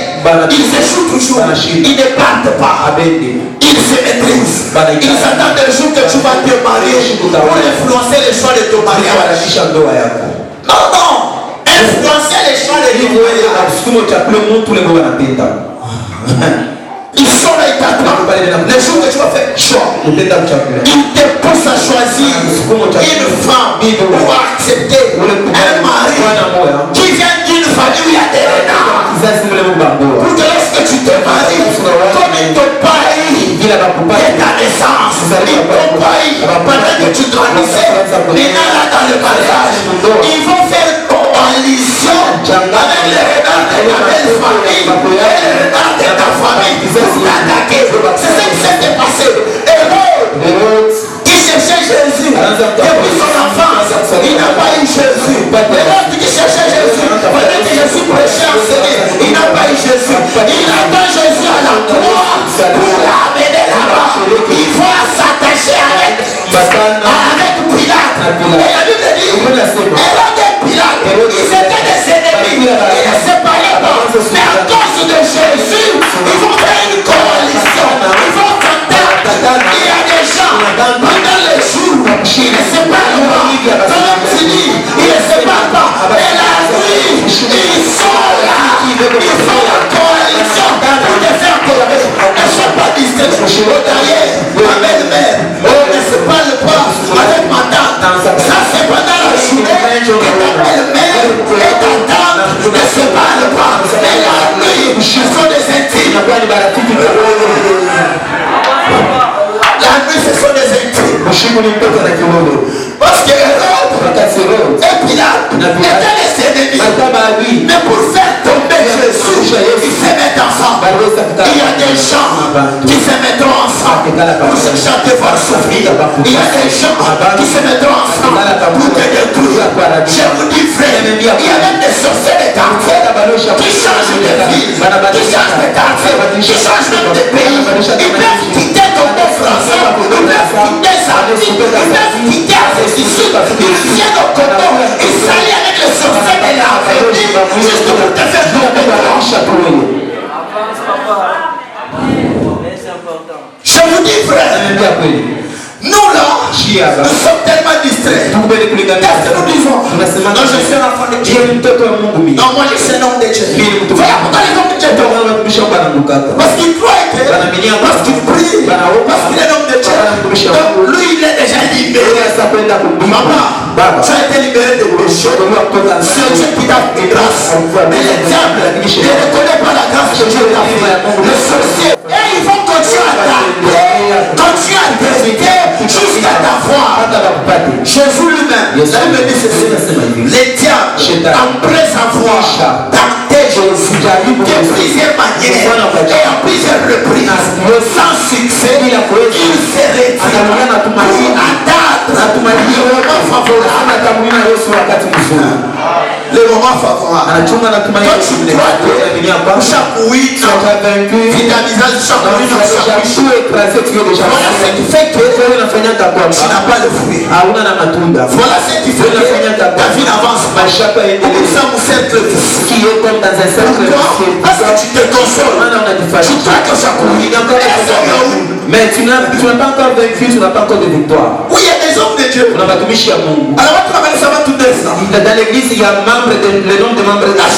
Ils échouent toujours. Ils ne partent pas. Ils se maîtrisent. Ils attendent le jour que tu vas te marier pour influencer les choix de ton mariage. Non, non. Influencer les choix de ton mariage. Ils sont là, ils t'attendent. Les jours que tu vas faire choix, ils te poussent à choisir une femme pour accepter un mari qui vient d'une famille où il y a des renards. Pour que lorsque tu te maries, comme ils t'ont pari dès ta naissance, ils t'ont pari pendant que tu grandissais, maintenant là dans le mariage, ils vont faire coalition avec les renards de ta belle famille et les renards de ta famille. C'est ce qui s'est passé. Hérode, qui cherchait Jésus depuis son enfance, il n'a pas eu Jésus. Hérode qui cherchait Jésus, pendant que Jésus prêchait en Seigneur, il n'a pas eu Jésus. Il attend Jésus à la croix pour l'amener là-bas. Il va s'attacher avec Pilate. Et la Bible dit, Hérode et Pilate, ils étaient des ennemis. Ils ne se parlaient pas. Mais à cause de Jésus, ils vont faire une coalition. Ils vont s'entendre. Il y a des gens pendant les jours, ils ne se parlent pas. Comme tu dis, ils ne se parlent pas. Et la nuit, ils sont là. Ils font la coalition pour te faire collaborer. Ne sois pas distrait. Au derrière, ma belle-mère, on ne se parle pas avec ma tante. Ça c'est pendant la journée. Et ta belle-mère et ta tante ne se parlent pas. Et la nuit, ils sont des intimes. La nuit, ce sont des intimes. Parce que Hérode et Pilate étaient les ennemis. Mais pour faire tomber Jésus, ils se mettent ensemble. Il y a des gens qui se mettront ensemble pour se chanter voir souffrir. Il y a des gens qui se mettront ensemble pour te détruire. Je vous dis frère, il y a même des sorciers de quartier qui changent de vie, qui changent de quartier, qui changent même de pays. Ils peuvent quitter ton beau français, ils peuvent quitter sa vie, ils peuvent quitter avec ici. Ils viennent au Congo, ils s'allient avec les sorciers de la vie, juste pour te faire tomber dans le château. Je vous dis frère, nous là, nous sommes tellement distraits. Qu'est-ce que nous disons? Non, je suis un enfant de Dieu. Non, moi je suis un homme de Dieu. Voilà pourquoi les hommes de Dieu parce qu'il croit que, parce qu'il prie, parce qu'il est homme de Dieu. Donc lui il est déjà libéré. Maman, tu as été libéré de péché. C'est Dieu qui t'a fait grâce. Mais le diable ne reconnaît pas la grâce que Dieu t'a fait. Le sorcier, et ils vont continuer à t'arrêter, continuer à t'hésiter jusqu'à ta foi. Ça veut dire ceci. Les diables, après avoir tenté Jésus de plusieurs manières et à plusieurs reprises, sans succès, il s'est retiré pour attendre le moment favorable. Quand tu crois que chaque 8 ans, vitalisation chaque 8 ans, voilà ce qui fait que tu n'as pas de fruit. Voilà ce qui fait que ta vie n'avance pas. Nous sommes cercle qui est comme dans un cercle. Parce que tu te consoles. Tu crois que chaque 8 ans, mais tu n'as pas encore vaincu, tu n'as pas encore de victoire. Oui, il y a des hommes de Dieu. Alors, dans l'église, il y a le nombre de membres de la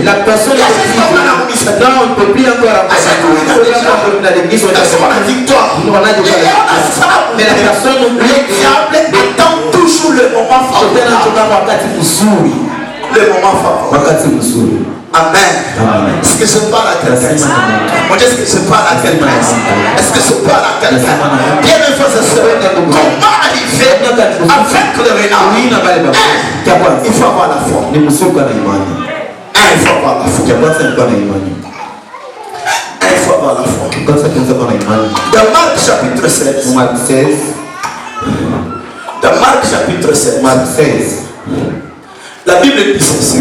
la personne non, on ne peut plus encore dans l'église, on a victoire. Mais la personne attend toujours le moment favorable. Le moment favorable. Amen. Est-ce que je parle à quelqu'un? Est-ce que je parle à quelqu'un? Est-ce que je parle à quelqu'un? Bien mes frères et sœurs, comment arriver avec le renard? Il faut avoir la foi. Il faut avoir la foi. Il faut avoir la foi. Dans Marc chapitre 16. Dans Marc chapitre 16. La Bible dit ceci.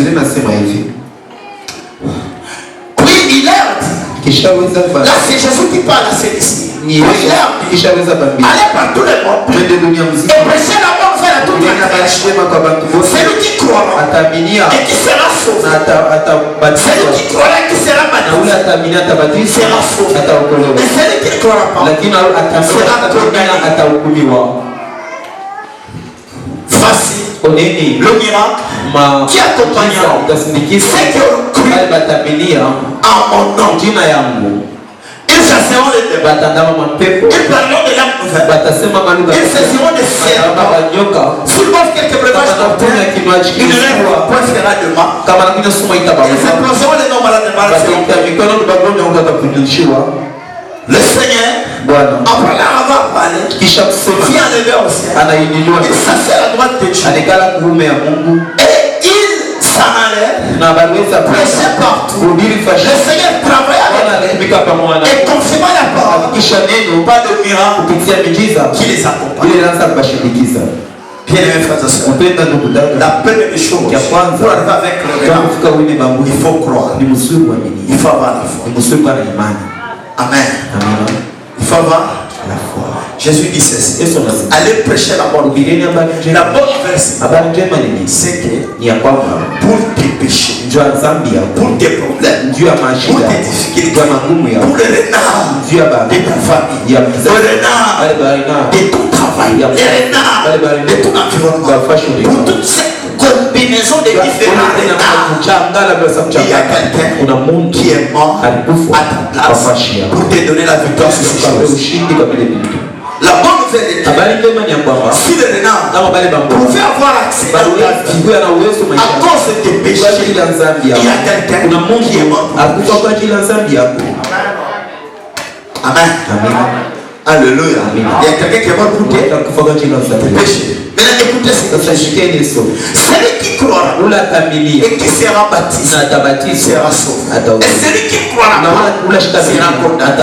Il leur dit, là c'est Jésus qui parle à ses disciples. Il leur dit, allez par tout le monde et prêchez la bonne nouvelle à toute la création. Celui qui croira et qui sera sauvé. Celui qui croira et qui sera baptisé sera sauvé. Et celui qui ne croira pas sera condamné. Voici le miracle qui accompagnera ceux qui ont cru en mon nom. Ils chasseront les démons. Ils parleront de l'âme nouvelle. Ils saisiront des serpents. S'ils boivent quelques breuvages mortels, ils ne leur point fera de mal. Ils imploseront les noms malades de maladies. Le Seigneur, après avoir parlé, vient lever au ciel. Il s'assied à la droite de Dieu. Et il s'en allait, prêchait partout. Le Seigneur travaillait avec lui et confirmait la parole. Pas de miracle qui les accompagne. Bien aimés frères et sœurs, la première chose pour arriver avec le renard, il faut croire. Il faut avoir la foi. Amen. Il faut avoir la foi. Jésus dit ceci. Allez prêcher la bonne nouvelle. La bonne nouvelle, c'est que pour tes péchés, pour tes problèmes, pour tes difficultés, pour le renard de ta famille, le renard de ton travail, le renard de ton environnement, pour toutes ces combinaisons de différents renards, il y a quelqu'un qui est mort à ta place pour te donner la victoire sur ces choses. La bonne nouvelle est que si le renard pouvait avoir accès à la vie à cause de tes péchés, il y a quelqu'un qui est mort. Amen. Alléluia. Il y a quelqu'un qui est mort pour tes péchés. Maintenant écoutez ce que c'est. Celui qui croira et qui sera baptisé sera sauvé. Et celui qui croira pas sera condamné.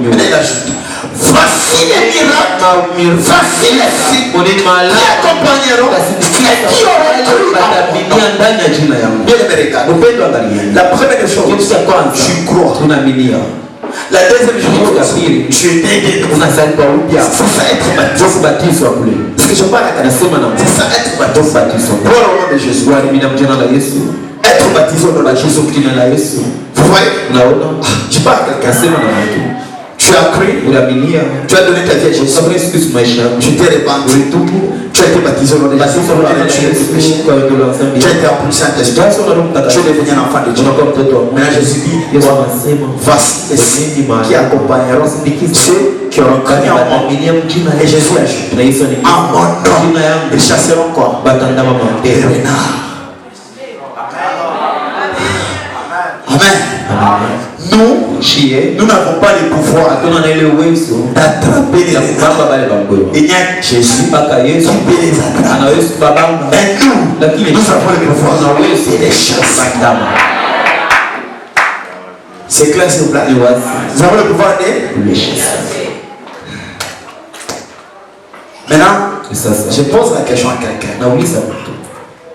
Maintenant il ajoute, voici les miracles, voici les signes qui accompagneront et qui auront cru. Bien aimé, la première chose, tu crois. La deuxième chose, tu es aidé. C'est ça être baptisé. Parce que je parle à c'est ça être baptisé. Pour le nom de Jésus. Être baptisé dans la Jésus. Vous voyez? Je parle à quelqu'un. Tu as cru, tu as donné ta vie à Jésus, tu t'es répandu, tu as été baptisé au nom de Jésus, tu as été rempli du Saint-Esprit, tu es devenu un enfant de Dieu. Maintenant Jésus dit, voici les signes qui accompagneront ceux qui auront cru en moi. Et Jésus ajoute, en mon nom, ils chasseront quoi? Des renards. Amen. Nous, nous n'avons pas le pouvoir d'attraper les renards. Il n'y a que Jésus qui peut les attraper. Mais nous avons le pouvoir de les chasser. C'est clair, s'il vous plaît. Nous avons le pouvoir de les chasser. Maintenant, je pose la question à quelqu'un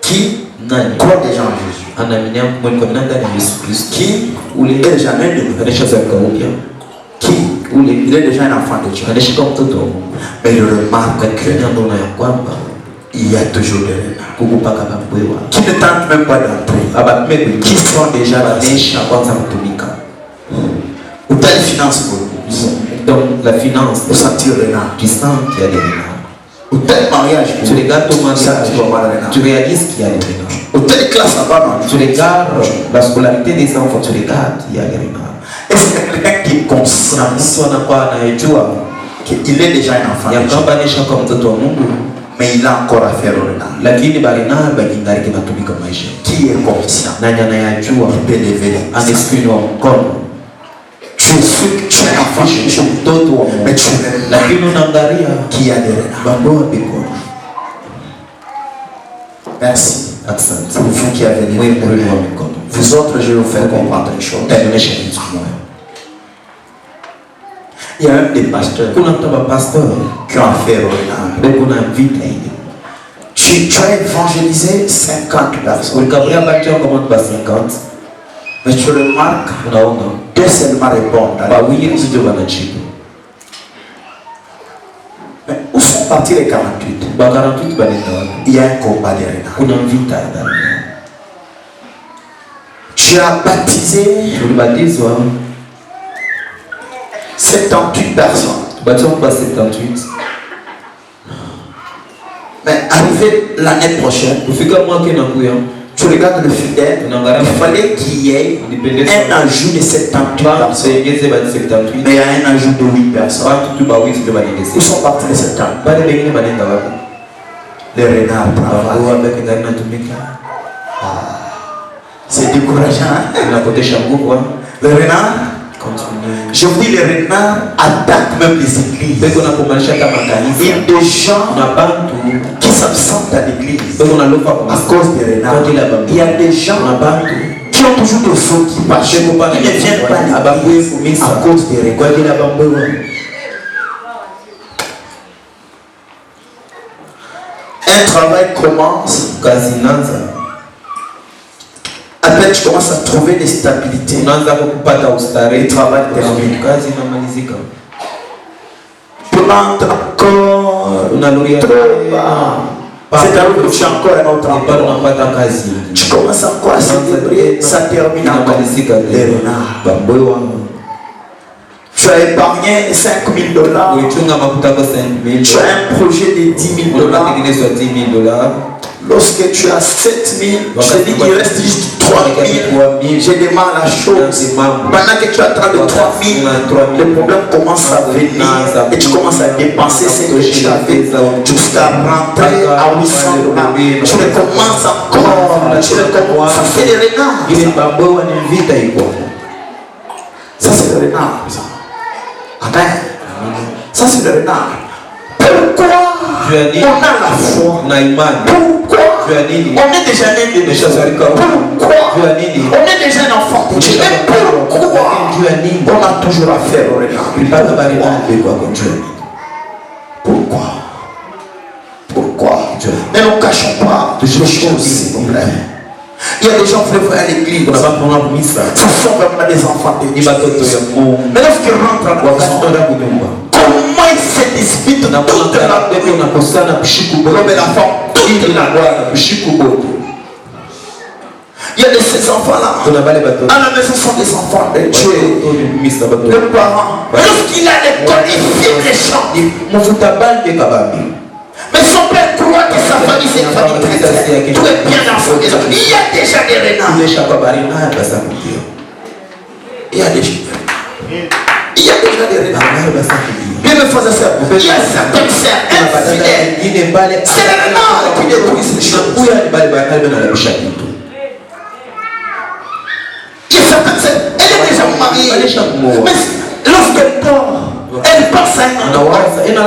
qui croit déjà en Jésus. Qui est déjà né de nous. Qui il est déjà un enfant de Dieu. Mais il remarque qu'il y a toujours des renards qui ne tentent même pas d'entrer, qui sont déjà là. Ou telle finance pour nous. Donc la finance, Vous sentez le renard. tu sens qu'il y a des renards. Ou tel mariage, Tu regardes ton mariage, tu tu réalises qu'il y a des renards. ou telle classe là-bas, Tu regardes la scolarité des enfants, tu regardes, il y a des renards. est-ce que quelqu'un qui est conscient qu'il est déjà un enfant de Dieu, mais il a encore affaire au renard? lakini barenard bakingariki natumika maisha Qui est conscient? nani anayajua Il peut lever les mains. anaisikiwa mkono Tu es sûr que tu es un enfant de Dieu, mtoto wa mais Mungu, tu es lakini unaangalia qui a des renards. baboa biko. Merci. Asante Pour vous qui avez wewe levé les mkono wa mains. mkono Vous autres, je vais vous faire comprendre une chose. taonyesha kitu kimoja. Il y a même des pasteurs Kuna mtu wa pastor qui ont affaire au renard. ndio kuna vita ile Tu as évangélisé 50 personnes, ulikabria bacha kama watu 50 mais tu remarques unaona deux seulement répondent. bawili ndio wanajibu Mais où sont partis les 48? ba 48 banenda wapi? Il y a un combat des renards. Kuna vita ndani. Tu as baptisé Ulibatizwa 78 personnes. bacha kwa 78 Mais arrivé l'année prochaine, kufika mwaka inakuya tu regardes le fidèle, il fallait qu'il y ait un ajout de 78 personnes. baongeze ba 78 Mais il y a un ajout de 8 personnes. watu tu bawili ndio Où banengeze sont partis les 70? bale bengine banenda wapi? Les renards travaillent. Baba beke ndani natumika C'est décourageant. Hein? inapotesha nguvu. Les renards, Continue. je vous dis, les renards attaquent même les églises. beko nakumanisha kama Il y a kanisa des gens na bantu qui s'absentent à l'église beko nalofa à kwa cause des renards. Il y a des gens na bantu qui ont toujours des faux qui passent. Ils ne viennent pas à l'église à cause des renards. kwa ajili ya bambo. Un travail commence, Kazi inaanza, après tu commences à trouver des stabilités. unaanza kupata ustarehe, Le travail termine. kazi inamalizika, Pendant encore unaluria trop bas. C'est-à-dire que tu as encore un autre bado emploi. unapata kazi, Tu commences encore à célébrer, ça termine encore. inamalizika Les renards. bambo. Tu as épargné 5 000 $. Ulichunga mafuta kwa 5,000. Tu as un projet de 10 000 $. unatengenezwa 10,000 Lorsque tu as 7 000, je te dis qu'il reste juste 3 000. Je demande la chose. Pendant que tu es en train de 3 000, le problème commence à venir et tu commences à dépenser ce que tu avais jusqu'à rentrer à 800 $. Tu recommences encore. Tu recommences. Ça fait des renards. ile bambo ni vita iko. Ça c'est le renard. Amen. Ça c'est le renard. Pourquoi Tu as dit on a la foi? na imani. Pourquoi Tu as dit on est déjà né de Dieu? Pourquoi tu as dit on est déjà un enfant de Dieu? Mais pourquoi tu as dit on a toujours affaire au renard? ulipata bali na kwa control. Pourquoi? Pourquoi? Ne nous cachons pas de choses, s'il vous plaît. Il y a des gens qui veulent à l'église. Kuna watu wanaona misa Ce sont vraiment des enfants de ni Dieu. batoto ya Mungu. Mais lorsqu'ils rentrent dans la Wakati maison, tunaenda kunyumba comment ils se disputent na toute la kuna bebe unakosana kushiku L'homme bote et la femme, toute ili la na bwana kushiku bote. Il y a de ces enfants-là. Kuna bale batoto À la maison, ce sont des enfants de Dieu. misa batoto. Les parents, lorsqu'il a l'école, il filme les champs. Mafuta bali kabambi. Mais son père croit que sa famille, c'est une famille chrétienne. Tout est bien dans son maison. Il y a déjà des renards. Ilesha kwa bari na basa kutia. Il y a déjà des renards. Il y a déjà des renards. Na basa kutia. Bien, mes frères et sœurs, il y a certaines sœurs infidèles. Ingine pale C'est les renards qui détruisent les choses. huyo ni bali bali na la bishakitu. Il y a certaines sœurs, elle est déjà mariée. Mais lorsqu'elle dort, elle pense à un autre. Ce n'est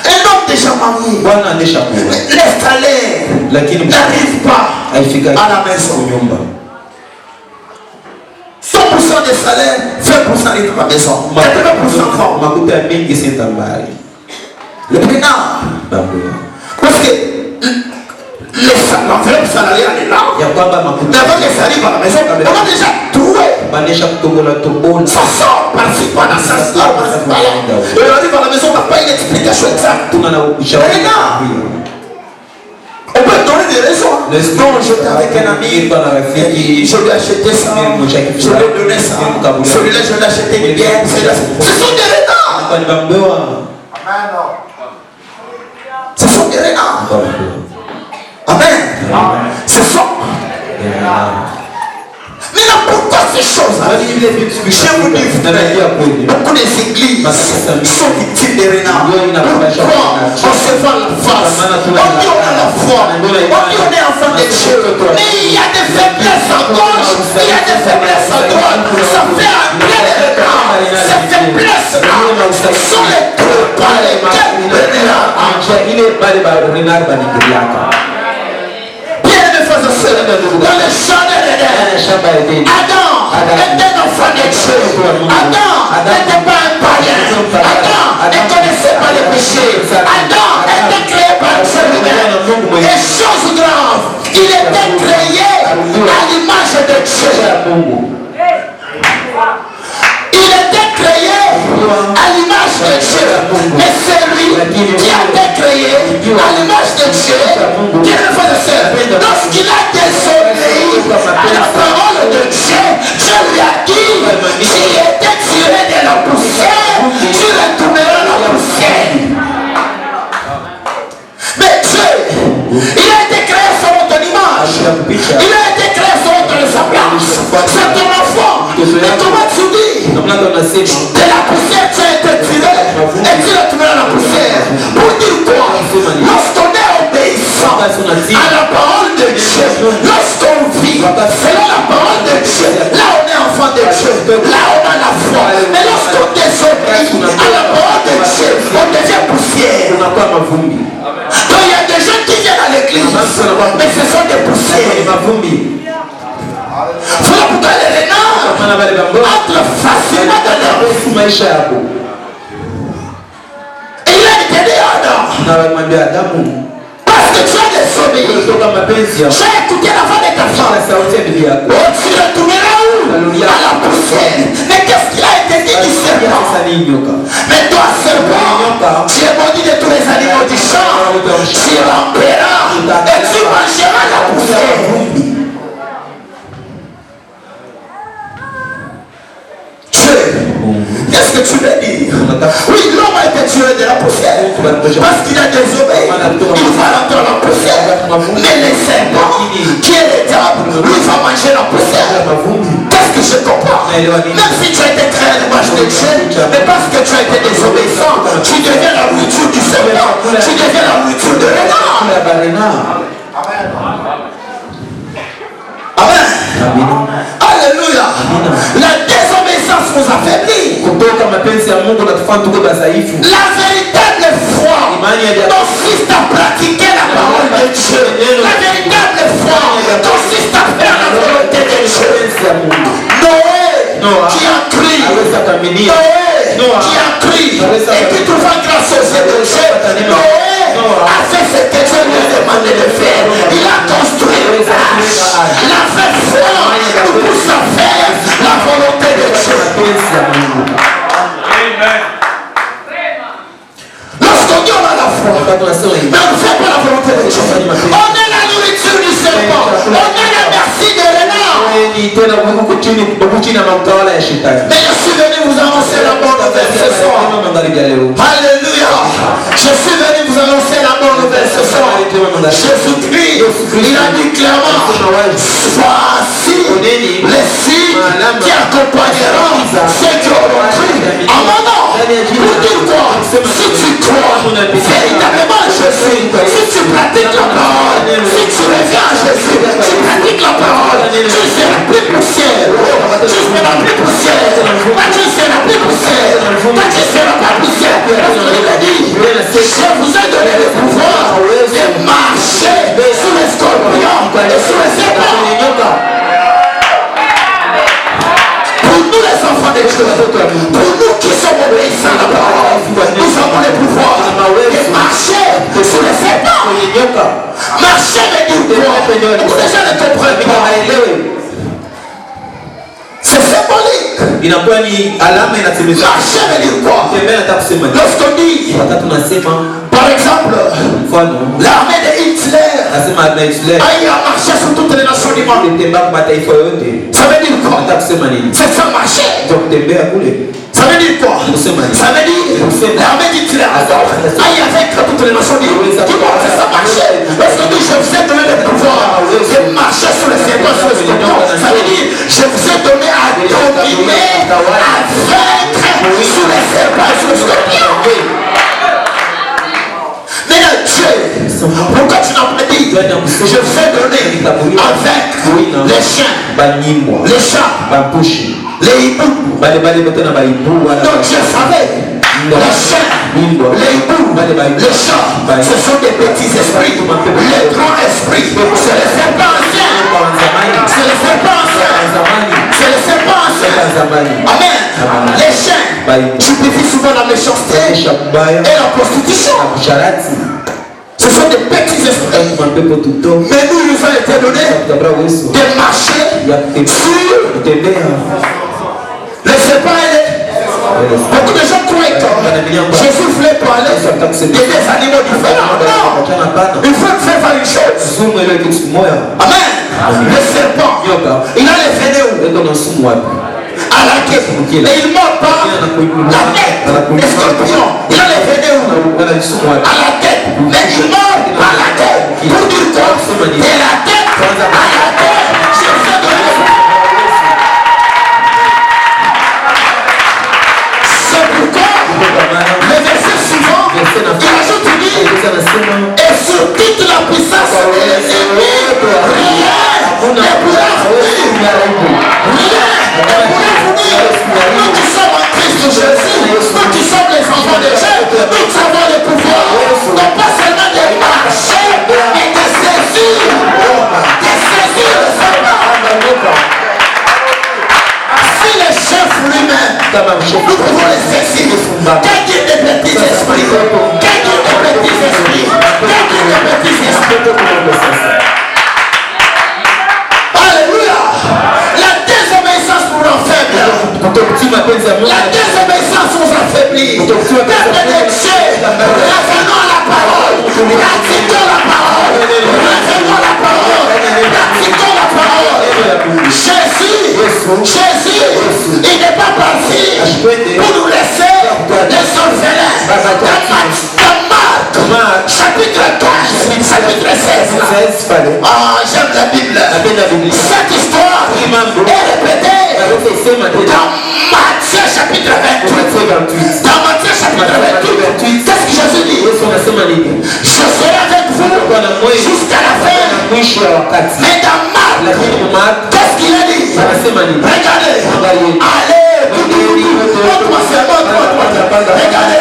un homme déjà marié, les salaires n'arrivent pas à la maison. 100% des salaires, 20% arrivent à la maison. 80% fort. Le prénat. Parce que l'enveloppe salariale est là. Mais avant qu'elle s'arrive à la maison, on a déjà trouvé. Ça sort par-ci, par-là, ça sort par-ci, par-là. Et on arrive à la maison, on n'a pas une explication exacte. On peut donner des raisons. Non, j'étais avec un ami, je lui ai acheté ça, je lui ai donné ça, celui-là je lui ai acheté une bière. Ce sont des retards. Ce sont des retards. Amen. Ce sont. Maintenant, pourquoi ces choses arrivent? Je vous dis, beaucoup des églises sont victimes des renards. Pourquoi? On se voit la face. On dit on a la foi. On dit on est enfant de Dieu. Mais il y a des faiblesses à gauche. Il y a des faiblesses à droite. Ça fait un plein de renards. Ces faiblesses-là sont les trous par lesquels le renard entre. Dans le champ de l'Éden, Adam était un enfant de Dieu. Adam n'était pas un païen. Adam ne connaissait pas les péchés. Adam était créé par Dieu lui-même. Et chose grave, il était créé à l'image de Dieu. Il était créé à l'image de Dieu. Mais c'est lui qui a été créé à l'image de Dieu. Lorsqu'il a désobéi à la parole de Dieu, Dieu lui a dit, s'il était tiré de la poussière, tu retourneras la poussière. Mais Dieu, il a été créé selon ton image. Il a été créé selon ton semblance. C'est ton enfant. Et comment tu dis, de la poussière tu as été tiré et tu retourneras la poussière. Pour dire quoi? Lorsqu'on est obéissant à la parole de Dieu, lorsqu'on vit selon la parole de Dieu, là on est enfant de Dieu, là on a la foi. Mais lorsqu'on désobéit à la parole de Dieu, on devient poussière. Donc il y a des gens qui viennent à l'église, mais ce sont des poussières. Voilà pourquoi les renards entrent facilement dans leur vie. Et il a été dit Adam, parce que tu as désobéi, tu as écouté la voix de ta femme. Oh, tu retourneras où? À la poussière. Mais qu'est-ce qu'il a été dit du serpent? Mais toi, serpent, tu es maudit de tous les animaux du champ. Tu ramperas et tu mangeras la poussière. Qu'est-ce que tu veux dire? Oui, l'homme a été tué de la poussière parce qu'il a désobéi. Il va rentrer dans la poussière. Mais les serpents, qui est le diable, lui va manger la poussière. Qu'est-ce que je comprends? Même si tu as été créé à l'image de Dieu, mais parce que tu as été désobéissant, tu deviens la nourriture du serpent. Tu deviens la nourriture de renard. Amen. Alléluia. La désobéissance nous affaiblit. La véritable foi consiste à pratiquer la parole de Dieu. La véritable foi consiste à faire la volonté de Dieu. Noé qui a crié, Noé qui a crié et qui trouva grâce aux yeux de Dieu. Noé a fait ce que Dieu lui a demandé de faire. Il a construit une arche. La vraie foi nous pousse à faire la volonté de Dieu. Lorsqu'on dit on a la foi, mais on ne fait pas la volonté de Dieu. On est la nourriture du serpent. On est la merci de renard. Mais je suis venu vous annoncer la bonne nouvelle ce soir. Alléluia. Je suis venu vous annoncer la bonne nouvelle ce soir. Jésus-Christ, il a dit clairement, voici les signes qui accompagneront ceux qui auront cru en mon nom. Pour dire quoi? Si tu crois véritablement Jésus, si tu pratiques la parole, si tu reviens à Jésus, tu pratiques la parole, tu seras plus poussière. Tu seras plus poussière. Tu seras plus poussière. Tu seras pas poussière. Parce que il a dit, je vous ai donné le pouvoir de marcher sous les scorpions et sous les serpents. Pour nous les enfants de Dieu, pour nous qui sommes obéissants à la parole, nous avons le pouvoir de marcher sur les serpents. Marcher veut dire quoi? Vous déjà le comprenez. C'est symbolique. Marcher veut dire quoi? Lorsqu'on dit, par exemple, l'armée de Hitler a marché sur toutes les nations du monde. Ça veut dire quoi? C'est ça marcher. Ça veut dire quoi? Ça veut dire l'armée d'Hitler aille avec toutes les nations du monde. C'est ça marcher. Lorsqu'on dit je vous ai donné le pouvoir de marcher sur les serpents, sur les scorpions, ça veut dire je vous ai donné à dominer, à vaincre sur les serpents et sur les scorpions. Mais là, Dieu, pourquoi tu n'as pas dit je vous ai donné avec les chiens, les chats, les hiboux? Donc je savais, les chiens, les hiboux, les chats, ce sont des petits esprits. Les grands esprits, c'est les serpents anciens. C'est les serpents anciens. C'est les serpents anciens. Amen. Les chiens typifient souvent la méchanceté et la prostitution. Ce sont des petits esprits. Mais nous, il nous a été donné de marcher sur les serpents et les... Beaucoup de gens croient que Jésus voulait parler des animaux différents. Non. Il faut faire une chose. Amen. Le serpent, il a les vénéos à la tête. Et il ne mord pas la tête. Les scorpions, il a les vénéos à la tête. Mais il mord à la tête. Pour dire quoi? De la tête à la tête. Je sais de c'est pourquoi le verset suivant, il ajoute dit, et sur toute la puissance de l'ennemi, rien ne pourra venir. Rien ne pourra venir. Nous qui sommes en Christ Jésus, nous qui sommes les enfants de Dieu, nous avons le pouvoir, non pas seulement de marcher, mais de saisir le Seigneur. Si le chef lui-même, nous pouvons le saisir. Quel Dieu des petits esprits? Quel Dieu des petits esprits? Quel Dieu des petits esprits? Alléluia! La désobéissance pour l'enfaible. La désobéissance pour affaiblir. Peuple de Dieu, revenons à la parole. Pratiquons la parole. Revenons à la parole. Pratiquons la parole. Jésus, il n'est pas parti pour nous laisser les orphelins. Dans Marc, chapitre 15, chapitre 16. J'aime la Bible. Cette histoire est répétée dans Matthieu chapitre 28. Dans Matthieu chapitre 28, qu'est-ce que Jésus dit? Je serai avec vous jusqu'à la fin. Mais dans Marc, qu'est-ce qu'il a dit? Regardez. Allez, montre-moi ça, regardez.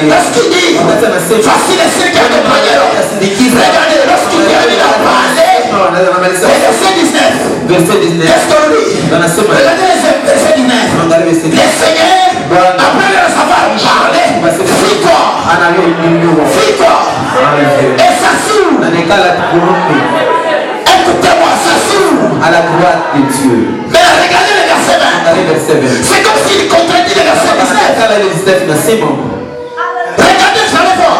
Qu'est-ce qu'il dit? Voici les signes qui accompagneront. Regardez, lorsqu'il termine à parler, verset 19. Qu'est-ce qu'on dit? Regardez verset 19. Le Seigneur, après leur avoir parlé, fuis-toi. Et s'assout. Écoutez-moi, s'assout. À la droite de Dieu. Mais regardez le verset 20. C'est comme s'il contredit le verset 19. Regardez, je vais voir.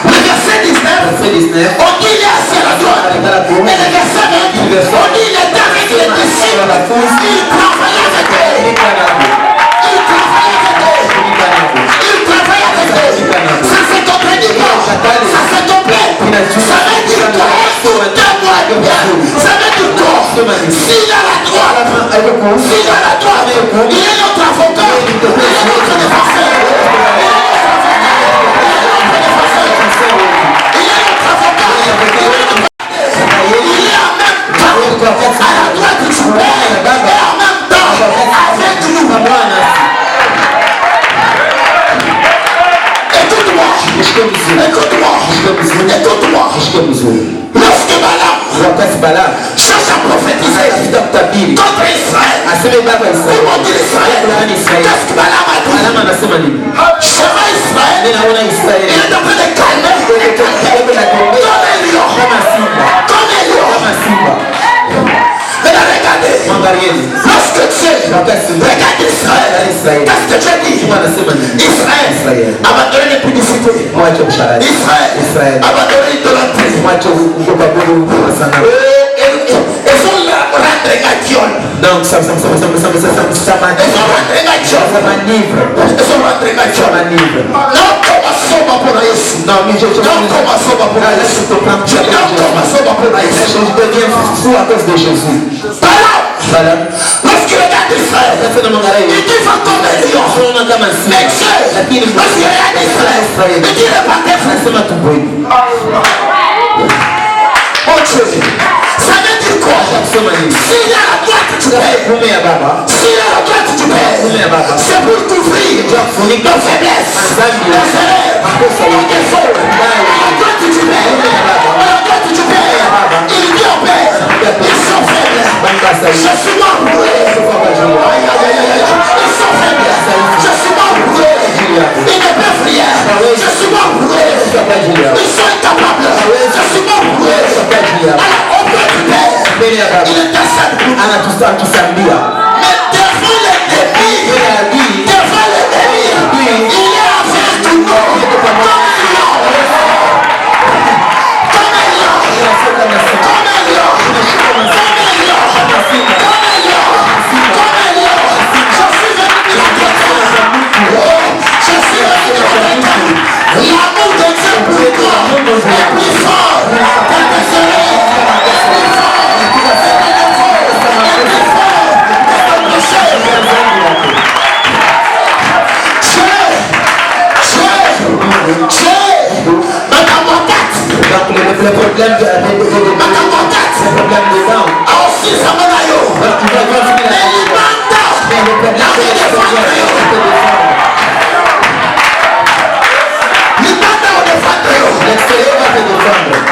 Le verset 19, on dit il est assis à la droite. Et le verset 20, on dit il est avec les disciples. Il travaille avec eux. Ça se contredit pas. Ça se complète. Ça veut dire quoi? Écoutez-moi bien. Ça veut dire quoi? S'il a la droite, il est notre avocat. Il est notre défenseur. Père et en même temps avec nous. Écoute-moi. Lorsque Balaam cherche à prophétiser contre Israël, comment dire Israël? Qu'est-ce que Balaam a dit? Chemin Israël, il est en train de calmer comme un lion. Mais regardez, lorsque Dieu regarde Israël, qu'est-ce que Dieu dit? Israël abandonne les publicités. Israël abandonne l'idolâtrie. Ils sont là pour rentrer à Dieu. Donc, ils sont rentrés à Dieu. Non, commençons pour Jésus. Je deviens fou à cause de Jésus. Lorsqu'il regarde Israël, il dit va comme un lion. Mais Dieu, lorsqu'il regarde Israël, il dit repartez-vous. Oh Dieu, ça veut dire quoi? S'il y a la droite, tu paies. S'il y a la droite, tu paies. C'est pour t'ouvrir nos faiblesses, nos erreurs, nos défauts. La droite, tu paies. La droite, tu paies. Il dit au Père, ils sont faibles. Je suis mort pour eux. Ils sont faibles. Je suis mort pour eux. Ils ne peuvent rien. Je suis mort pour eux. Ils sont incapables. Je suis mort pour eux. Alors, au Père du Père, il intercède pour nous. Mais devant l'ennemi, il est avec nous. L'amour de Dieu pour toi est plus fort que tes erreurs. Le problème de aussi ça m'a d'ailleurs.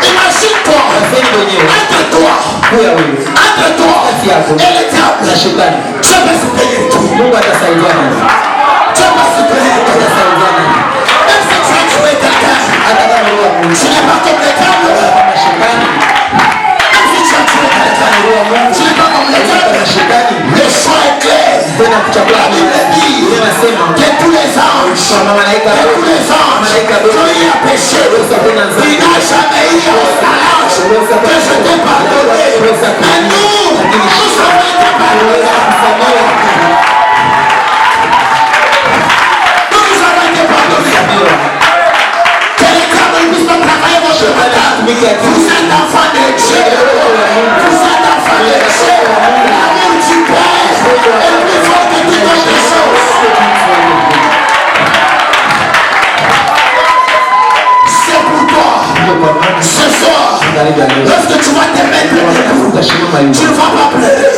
Imagine-toi entre toi et le diable. Tu peux supplier tout. Tu peux supplier tout. Même si tu as tué quelqu'un, tu n'es pas comme le diable. Même si tu as tué quelqu'un, tu n'es pas comme le diable. Le choix est clair. La Bible dit que tous les anges qui ont eu à pécher, il n'a jamais eu un ange que je t'ai pardonné. Mais nous avons été pardonnés. Nous avons été pardonnés. Que les diables ne puissent pas travailler votre malade. Vous êtes enfants de Dieu. Vous êtes enfants de Dieu. L'amour du Père est plus fort que toute autre chose. C'est pour toi. Ce soir, lorsque tu vas te mettre debout, tu ne vas pas pleurer.